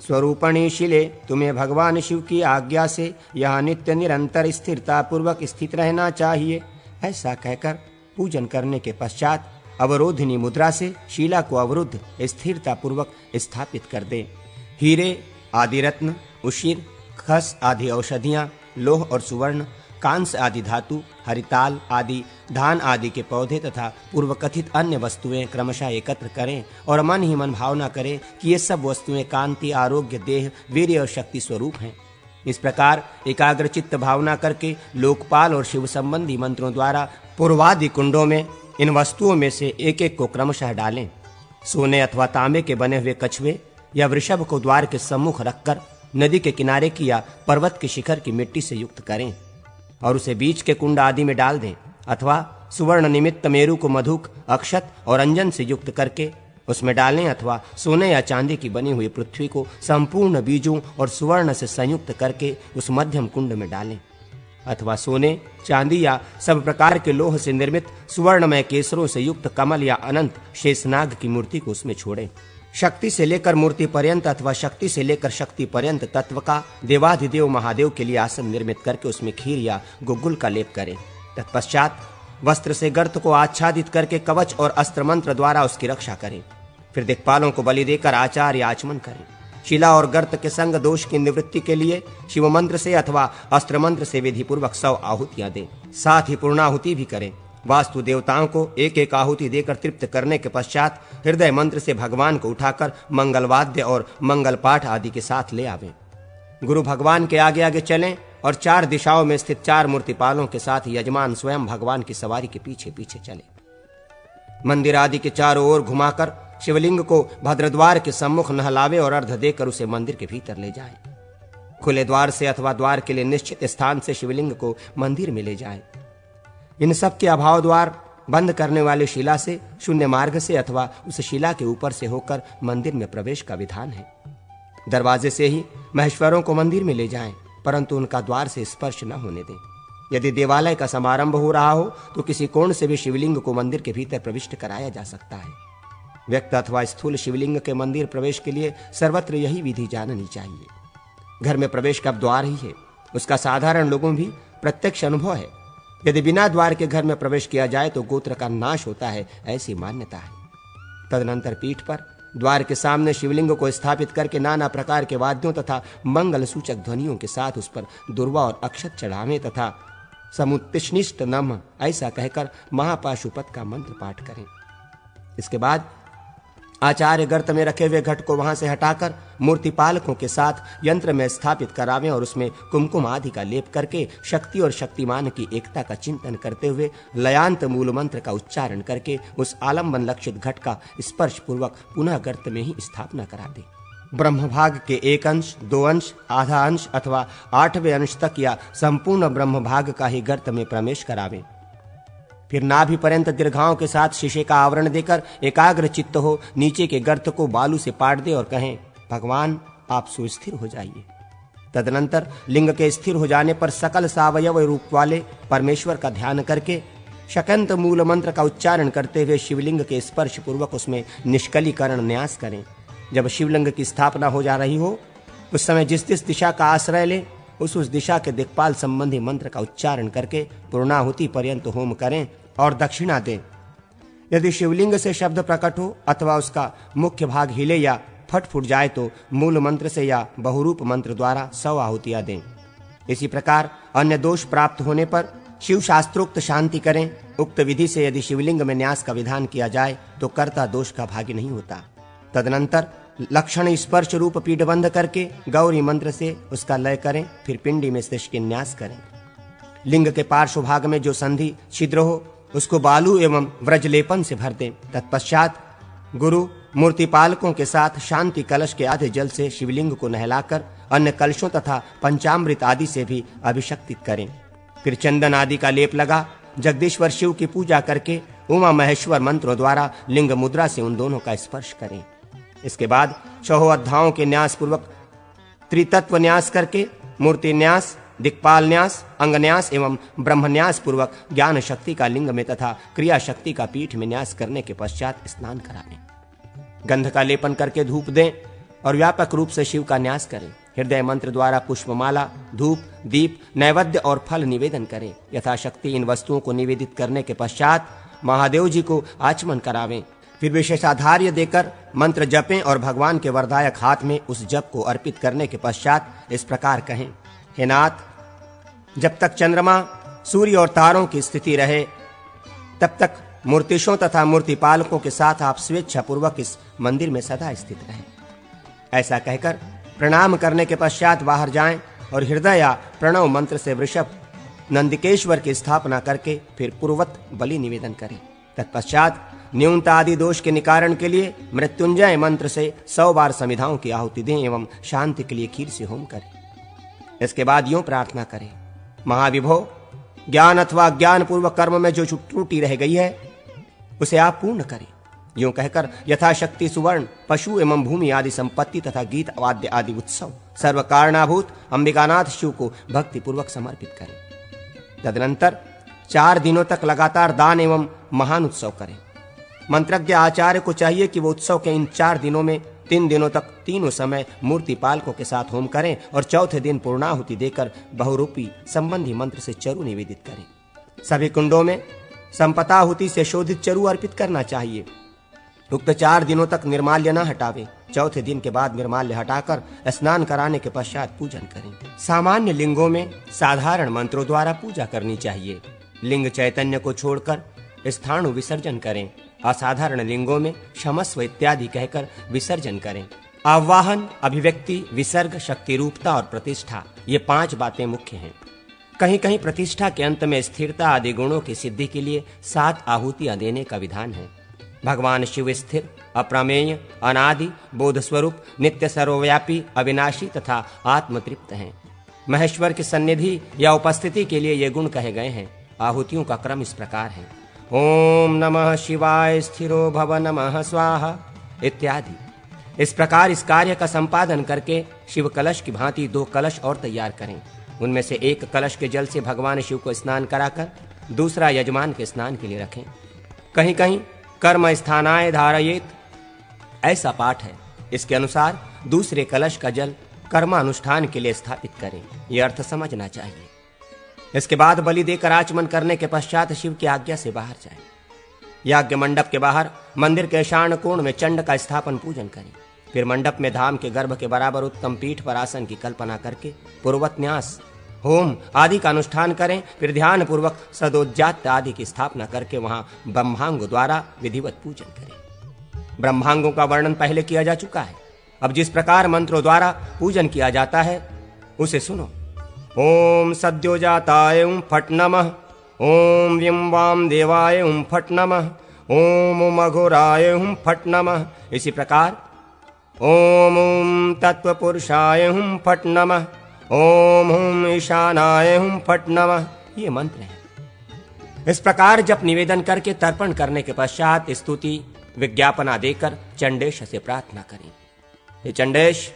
Speaker 1: स्वरूपणी शिले, तुम्हें भगवान शिव की आज्ञा से यह नित्य निरंतर स्थिरता पूर्वक स्थित रहना चाहिए। ऐसा कहकर पूजन करने के पश्चात अवरोधिनी मुद्रा से शिला को अवरुद्ध स्थिरता पूर्वक स्थापित कर दे। हीरे आदि रत्न, उशिर, खस आदि औषधियां, लोह और सुवर्ण, कांस्य आदि धातु, हरिताल आदि, धान आदि के पौधे तथा पूर्व कथित अन्य वस्तुएं क्रमशः एकत्र करें और मन ही मन भावना करें कि ये सब वस्तुएं कांति, आरोग्य, देह, वीर्य और शक्ति स्वरूप हैं। इस प्रकार एकाग्रचित्त भावना करके लोकपाल और शिव संबंधी मंत्रों द्वारा पूर्वादि कुंडों में इन वस्तुओं में से एक एक को क्रमशः डालें। सोने अथवा तांबे के बने हुए कछुए या वृषभ को द्वार के सम्मुख रखकर नदी के किनारे की या पर्वत के शिखर की मिट्टी से युक्त करें और उसे बीच के कुंड आदि में डाल दें, अथवा सुवर्ण निमित्त मेरु को मधुक, अक्षत और अंजन से युक्त करके उसमें डालें, अथवा सोने या चांदी की बनी हुई पृथ्वी को संपूर्ण बीजों और सुवर्ण से संयुक्त करके उस मध्यम कुंड में डालें, अथवा सोने, चांदी या सब प्रकार के लोह से निर्मित सुवर्णमय केसरों से युक्त कमल या अनंत शेषनाग की मूर्ति को उसमें छोड़ें। शक्ति से लेकर मूर्ति पर्यंत अथवा शक्ति से लेकर शक्ति पर्यंत तत्व का देवाधिदेव महादेव के लिए आसन निर्मित करके उसमें खीर या गुग्गुल का लेप करें। तत्पश्चात वस्त्र से गर्त को आच्छादित करके कवच और अस्त्र मंत्र द्वारा उसकी रक्षा करें। फिर दिक्पालों को बलि देकर आचार या आचमन करें। शिला और गर्त के संग दोष की निवृत्ति के लिए शिव मंत्र से अथवा अस्त्र मंत्र से विधि पूर्वक 100 आहुतियां दें। साथ ही पूर्णाहुति भी करें। वास्तु देवताओं को एक एक आहुति देकर तृप्त करने के पश्चात हृदय मंत्र से भगवान को उठाकर मंगलवाद्य और मंगल पाठ आदि के साथ ले आवें। गुरु भगवान के आगे आगे चलें और 4 दिशाओं में स्थित 4 मूर्तिपालों के साथ यजमान स्वयं भगवान की सवारी के पीछे पीछे चले। मंदिर आदि के चारों ओर घुमाकर शिवलिंग को भद्रद्वार के सम्मुख नहलावे और अर्घ्य देकर उसे मंदिर के भीतर ले जाएं। खुले द्वार से अथवा द्वार के लिए निश्चित स्थान से शिवलिंग को मंदिर में ले जाएं। इन सब के अभाव द्वार बंद करने वाले शिला से, शून्य मार्ग से अथवा उस शिला के ऊपर से होकर मंदिर में प्रवेश का विधान है। दरवाजे से ही महेश्वरों को मंदिर में ले जाएं, परंतु उनका द्वार से स्पर्श न होने दें। यदि देवालय का समारंभ हो रहा हो तो किसी कोण से भी शिवलिंग को मंदिर के भीतर प्रविष्ट कराया जा सकता है। व्यक्त अथवा स्थूल शिवलिंग के मंदिर प्रवेश के लिए सर्वत्र यही विधि जाननी चाहिए। घर में प्रवेश का द्वार ही है, उसका साधारण लोगों भी प्रत्यक्ष अनुभव है। यदि बिना द्वार के घर में प्रवेश किया जाए तो गोत्र का नाश होता है, ऐसी मान्यता है। तदनंतर पीठ पर द्वार के सामने शिवलिंग को स्थापित करके नाना प्रकार के वाद्यों तथा मंगल सूचक ध्वनियों के साथ उस पर दुर्वा और अक्षत चढ़ावें तथा समुत्तिष्ठिष्ट नमः ऐसा कहकर महापाशुपत का मंत्र पाठ करें। इसके बाद आचार्य गर्त में रखे हुए घट को वहां से हटाकर मूर्ति पालकों के साथ यंत्र में स्थापित करावें और उसमें कुमकुम आदि का लेप करके शक्ति और शक्तिमान की एकता का चिंतन करते हुए लयांत मूल मंत्र का उच्चारण करके उस आलम्बन लक्षित घट का स्पर्श पूर्वक पुनः गर्त में ही स्थापना करा दें। ब्रह्मभाग के एक अंश, 2 अंश, आधा अंश अथवा 8वें अंश तक या संपूर्ण ब्रह्मभाग का ही गर्त में प्रवेश करावें। फिर नाभि पर्यंत दीर्घाओं के साथ शीशे का आवरण देकर एकाग्र चित्त हो नीचे के गर्त को बालू से पाट दे और कहें, भगवान आप सुस्थिर हो जाइए। तदनंतर लिंग के स्थिर हो जाने पर सकल सावयव रूप वाले परमेश्वर का ध्यान करके शकंत मूल मंत्र का उच्चारण करते हुए शिवलिंग के स्पर्श पूर्वक उसमें निष्कलीकरण न्यास करें। जब शिवलिंग की स्थापना हो जा रही हो उस समय जिस दिशा का आश्रय ले उस दिशा के दिक्पाल संबंधी मंत्र का उच्चारण करके पूर्णाहुति पर्यंत होम करें और दक्षिणा दें। यदि शिवलिंग से शब्द प्रकट हो अथवा उसका मुख्य भाग हिले या फट फूट जाए तो मूल मंत्र से या बहुरूप मंत्र द्वारा 100 आहुतियां दें। इसी प्रकार अन्य दोष प्राप्त होने पर शिव शास्त्रोक्त शांति करें। उक्त विधि से यदि शिवलिंग में न्यास का विधान किया जाए तो कर्ता दोष का भागी नहीं होता। तदनंतर लक्षण स्पर्श रूप पीठ बंद करके गौरी मंत्र से उसका लय करें। फिर पिंडी में शेष के न्यास करें। लिंग के पार्श्व भाग में जो संधि छिद्र हो उसको बालू एवं व्रजलेपन से भर दें। तत्पश्चात गुरु मूर्तिपालकों के साथ शांति कलश के आधे जल से शिवलिंग को नहलाकर अन्य कलशों तथा पंचामृत आदि से भी अभिषक्तित करें। फिर चंदन आदि का लेप लगा जगदीश्वर शिव की पूजा करके उमा महेश्वर मंत्रों द्वारा लिंग मुद्रा से उन दोनों का स्पर्श करें। इसके बाद 6 अध्यायों के न्यास पूर्वक त्रितत्व न्यास करके मूर्ति न्यास, दिक्पाल न्यास, अंग न्यास एवं ब्रह्म न्यास पूर्वक ज्ञान शक्ति का लिंग में तथा क्रिया शक्ति का पीठ में न्यास करने के पश्चात स्नान कराएं। गंध का लेपन करके धूप दें और व्यापक रूप से शिव का न्यास करें। हृदय मंत्र द्वारा पुष्पमाला, धूप, दीप, नैवेद्य और फल निवेदन करें। यथाशक्ति इन वस्तुओं को निवेदित करने के पश्चात महादेव जी को आचमन करावें। फिर विशेषाधार्य देकर मंत्र जपें और भगवान के वरदायक हाथ में उस जप को अर्पित करने के पश्चात इस प्रकार कहें, हे नाथ, जब तक चंद्रमा, सूर्य और तारों की स्थिति रहे तब तक मूर्तिशों तथा मूर्तिपालकों के साथ आप स्वेच्छा पूर्वक इस मंदिर में सदा स्थित रहें। ऐसा कहकर प्रणाम करने के पश्चात बाहर जाएं और हृदय या प्रणव मंत्र से वृषभ नंदिकेश्वर की स्थापना करके फिर पूर्वत बलि निवेदन करें। तत्पश्चात न्यूनता आदि दोष के निवारण के लिए मृत्युंजय मंत्र से 100 बार समिधाओं की आहुति दें एवं शांति के लिए खीर से होम करें। इसके बाद यूं प्रार्थना करें, महाविभो, ज्ञान अथवा अज्ञान पूर्वक कर्म में जो त्रुटि रह गई है उसे आप पूर्ण करें। यूं कहकर यथाशक्ति सुवर्ण, पशु एवं भूमि आदि संपत्ति तथा गीत वाद्य आदि उत्सव सर्व कारणाभूत अंबिकानाथ शिव को भक्ति पूर्वक समर्पित करें। तदनंतर 4 दिनों तक लगातार दान एवं महान उत्सव करें। मंत्रज्ञ आचार्य को चाहिए कि वो उत्सव के इन 4 दिनों में 3 दिनों तक तीनों समय मूर्ति पालकों के साथ होम करें और चौथे दिन पूर्णाहुति देकर बहुरूपी संबंधी मंत्र से चरु निवेदित करें। सभी कुंडों में संपताहुति से शोधित चरु अर्पित करना चाहिए। उक्त 4 दिनों तक निर्माल्य न हटावे। चौथे दिन के बाद निर्माल्य हटाकर स्नान कराने के पश्चात पूजन करें। सामान्य लिंगों में साधारण मंत्रों द्वारा पूजा करनी चाहिए। लिंग चैतन्य को छोड़कर स्थाणु विसर्जन करें। असाधारण लिंगों में क्षमस्व इत्यादि कहकर विसर्जन करें। आवाहन, अभिव्यक्ति, विसर्ग, शक्ति रूपता और प्रतिष्ठा, ये 5 बातें मुख्य हैं। कहीं कहीं प्रतिष्ठा के अंत में स्थिरता आदि गुणों की सिद्धि के लिए 7 आहुतियां देने का विधान है। भगवान शिव स्थिर, अप्रमेय, अनादि, बोध स्वरूप, नित्य सर्वव्यापी, अविनाशी तथा आत्मतृप्त हैं। महेश्वर की सन्निधि या उपस्थिति के लिए ये गुण कहे गए हैं। आहुतियों का क्रम इस प्रकार है, ओम नमः शिवाय स्थिरो भव नमः स्वाहा इत्यादि। इस प्रकार इस कार्य का संपादन करके शिव कलश की भांति 2 कलश और तैयार करें। उनमें से एक कलश के जल से भगवान शिव को स्नान कराकर दूसरा यजमान के स्नान के लिए रखें। कहीं कहीं कर्म स्थानाय धारयेत ऐसा पाठ है। इसके अनुसार दूसरे कलश का जल कर्मानुष्ठान के लिए स्थापित करें। यह अर्थ समझना चाहिए। इसके बाद बलि देकर आचमन करने के पश्चात शिव की आज्ञा से बाहर जाएं। याज्ञ मंडप के बाहर मंदिर के ईशान कोण में चंड का स्थापन पूजन करें। फिर मंडप में धाम के गर्भ के बराबर उत्तम पीठ पर आसन की कल्पना करके पूर्वत न्यास, होम आदि का अनुष्ठान करें। फिर ध्यान पूर्वक सदोज्जात आदि की स्थापना करके वहां ब्रह्मांगों द्वारा विधिवत पूजन करें। ब्रह्मांगों का वर्णन पहले किया जा चुका है। अब जिस प्रकार मंत्रों द्वारा पूजन किया जाता है उसे सुनो। ओम सद्योजाताय फट नमः, ओम विं वाम देवाय फट नमः, ओम मघोराय फट नमः। इसी प्रकार ओम ॐ तत्वपुरुषाय हुं फट् नमः। ओम हुं ईशानाय हुं फट् नमः। ये मंत्र है। इस प्रकार जप निवेदन करके तर्पण करने के पश्चात स्तुति विज्ञापना देकर चंडेश से प्रार्थना करें। हे चंडेश,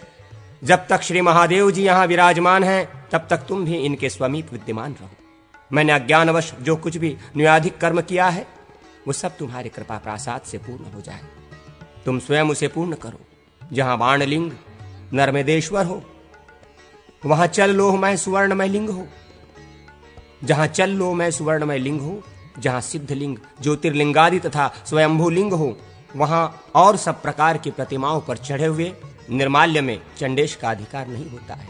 Speaker 1: जब तक श्री महादेव जी यहाँ विराजमान हैं तब तक तुम भी इनके समीप विद्यमान रहो। मैंने अज्ञानवश जो कुछ भी न्यायाधिक कर्म किया है वो सब तुम्हारी कृपा प्रसाद से पूर्ण हो जाए। तुम स्वयं उसे पूर्ण करो। जहां बाणलिंग नर्मदेश्वर हो वहां चल लोहमय सुवर्णमय लिंग हो। जहां चल लोहमय सुवर्णमय लिंग हो, जहां सिद्धलिंग ज्योतिर्लिंगादि तथा स्वयंभू लिंग हो, वहां और सब प्रकार की प्रतिमाओं पर चढ़े हुए निर्माल्य में चंडेश का अधिकार नहीं होता है।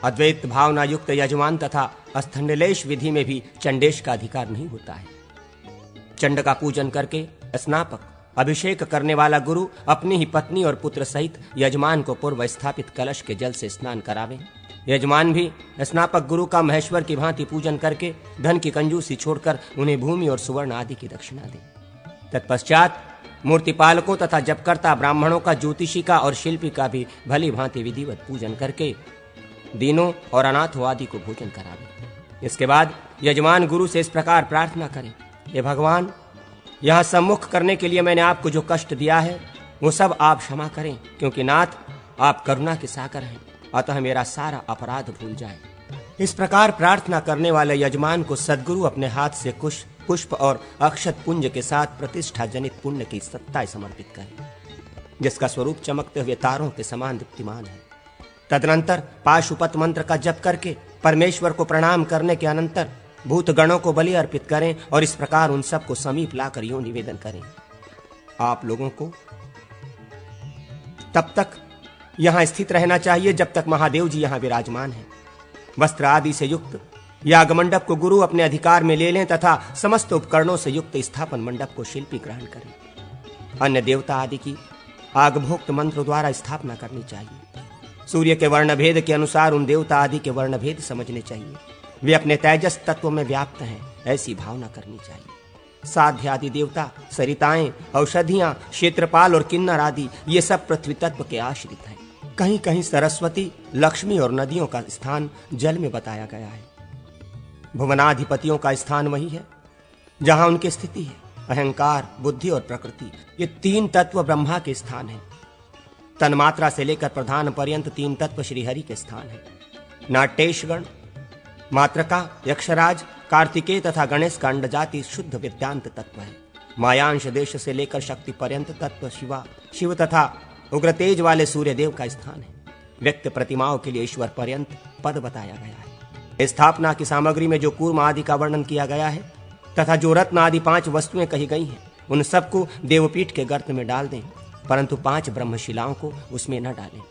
Speaker 1: अद्वैत भावना युक्त यजमान तथा स्थंडलेश विधि में भी चंडेश का अधिकार नहीं होता है। चंड का पूजन करके स्नापक अभिषेक करने वाला गुरु अपनी ही पत्नी और पुत्र सहित यजमान को पूर्व स्थापित कलश के जल से स्नान करावे। यजमान भी स्नापक गुरु का महेश्वर की भांति पूजन करके धन की कंजूसी छोड़कर उन्हें भूमि और सुवर्ण आदि की दक्षिणा दे। तत्पश्चात मूर्तिपालकों तथा जपकर्ता ब्राह्मणों का, ज्योतिषी का और शिल्पी का भी भली भांति विधिवत पूजन करके दीनों और अनाथों आदि को भोजन करावे। इसके बाद यजमान गुरु से इस प्रकार प्रार्थना करें, हे भगवान, यहाँ सम्मुख करने के लिए मैंने आपको जो कष्ट दिया है वो सब आप क्षमा करें, क्योंकि नाथ आप करुणा के सागर हैं, अतः मेरा सारा अपराध भूल जाए। इस प्रकार प्रार्थना करने वाले यजमान को सद्गुरु अपने हाथ से कुश पुष्प और अक्षत पुंज के साथ प्रतिष्ठा जनित पुण्य की सत्ताएं समर्पित करें, जिसका स्वरूप चमकते हुए तारों के समान दीप्तिमान है। तदनंतर पाशुपत मंत्र का जप करके परमेश्वर को प्रणाम करने के अनंतर भूत गणों को बलि अर्पित करें और इस प्रकार उन सबको समीप लाकर यूं निवेदन करें, आप लोगों को तब तक यहां स्थित रहना चाहिए जब तक महादेव जी यहां विराजमान हैं। वस्त्र आदि से युक्त याग मंडप को गुरु अपने अधिकार में ले लें तथा समस्त उपकरणों से युक्त स्थापन मंडप को शिल्पी ग्रहण करें। अन्य देवता आदि की आगभोक्त मंत्र द्वारा स्थापना करनी चाहिए। सूर्य के वर्ण भेद के अनुसार उन देवता आदि के वर्ण भेद समझने चाहिए। वे अपने तेजस तत्व में व्याप्त हैं, ऐसी भावना करनी चाहिए। साध्य आदि देवता, सरिताएं, औषधियां, क्षेत्रपाल और किन्नर आदि ये सब पृथ्वी तत्व के आश्रित हैं। कहीं कहीं सरस्वती, लक्ष्मी और नदियों का स्थान जल में बताया गया है। भुवनाधिपतियों का स्थान वही है जहां उनकी स्थिति है। अहंकार, बुद्धि और प्रकृति ये तीन तत्व ब्रह्मा के स्थान हैं। तन्मात्रा से लेकर प्रधान पर्यंत तीन तत्व श्रीहरि के स्थान है। नाट्येशगण, मात्रका, यक्षराज, कार्तिकेय तथा गणेश का अंडजाति शुद्ध विद्यांत तत्व है। मायांश देश से लेकर शक्ति पर्यंत तत्व शिव तथा उग्र तेज वाले सूर्य देव का स्थान है। व्यक्त प्रतिमाओं के लिए ईश्वर पर्यंत पद बताया गया है। स्थापना की सामग्री में जो कूर्म आदि का वर्णन किया गया है तथा जो रत्न आदि 5 वस्तुएं कही गई हैं उन सबको देवपीठ के गर्त में डाल दें, परंतु 5 ब्रह्मशिलाओं को उसमें न डालें।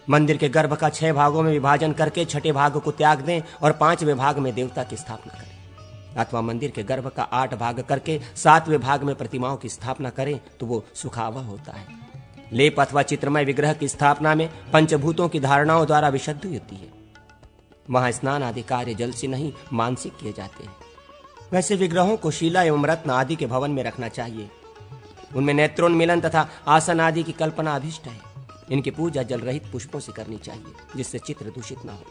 Speaker 1: मंदिर के गर्भ का 6 भागों में विभाजन करके छठे भाग को त्याग दें और 5वें भाग में देवता की स्थापना करें। अथवा मंदिर के गर्भ का 8 भाग करके 7वें भाग में प्रतिमाओं की स्थापना करें तो वो सुखावह होता है। लेप अथवा चित्रमय विग्रह की स्थापना में पंचभूतों की धारणाओं द्वारा विशुद्धि होती है। वहां स्नान आदि कार्य जल से नहीं मानसिक किए जाते हैं। वैसे विग्रहों को शिला एवं रत्न आदि के भवन में रखना चाहिए। उनमें नेत्रोन्मिलन तथा आसन आदि की कल्पना अभिष्ट है। इनकी पूजा जल रहित पुष्पों से करनी चाहिए, जिससे चित्र दूषित न हो।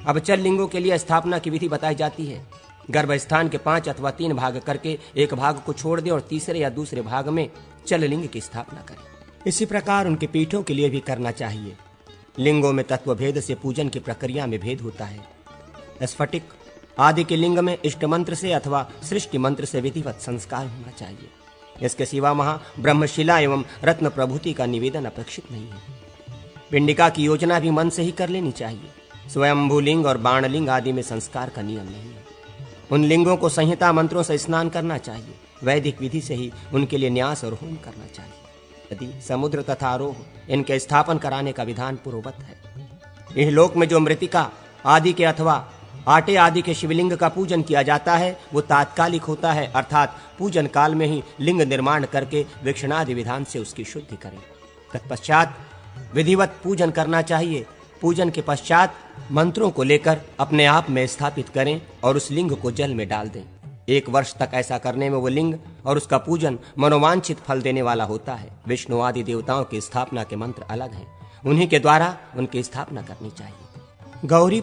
Speaker 1: अब चल लिंगों के लिए स्थापना की विधि बताई जाती है। गर्भ स्थान के 5 अथवा 3 भाग करके एक भाग को छोड़ दे और तीसरे या दूसरे भाग में चल लिंग की स्थापना करें। इसी प्रकार उनके पीठों के लिए भी करना चाहिए। लिंगों में तत्व भेद से पूजन की प्रक्रिया में भेद होता है। स्फटिक आदि के लिंग में इष्ट मंत्र से अथवा सृष्टि मंत्र से विधिवत संस्कार होना चाहिए। इसके सिवा वहां ब्रह्मशिला एवं रत्न प्रभूति का निवेदन अपेक्षित नहीं है। पिंडिका की योजना भी मन से ही कर लेनी चाहिए। स्वयंभू लिंग और बाणलिंग आदि में संस्कार का नियम नहीं है। उन लिंगों को संहिता मंत्रों से स्नान करना चाहिए। वैदिक विधि से ही उनके लिए न्यास और होम करना चाहिए। यदि समुद्र तथा आरोह इनके स्थापन कराने का विधान पूर्ववत है। इह लोक में जो मृतिका आदि के अथवा आटे आदि के शिवलिंग का पूजन किया जाता है वो तात्कालिक होता है, अर्थात पूजन काल में ही लिंग निर्माण करके वीक्षणादि विधान से उसकी शुद्धि करें। तत्पश्चात विधिवत पूजन करना चाहिए। पूजन के पश्चात मंत्रों को लेकर अपने आप में स्थापित करें और उस लिंग को जल में डाल दें। 1 वर्ष तक ऐसा करने में वो लिंग और उसका पूजन मनोवांछित फल देने वाला होता है। विष्णु आदि देवताओं की स्थापना के मंत्र अलग हैं, उन्हीं के द्वारा उनकी स्थापना करनी चाहिए। गौरी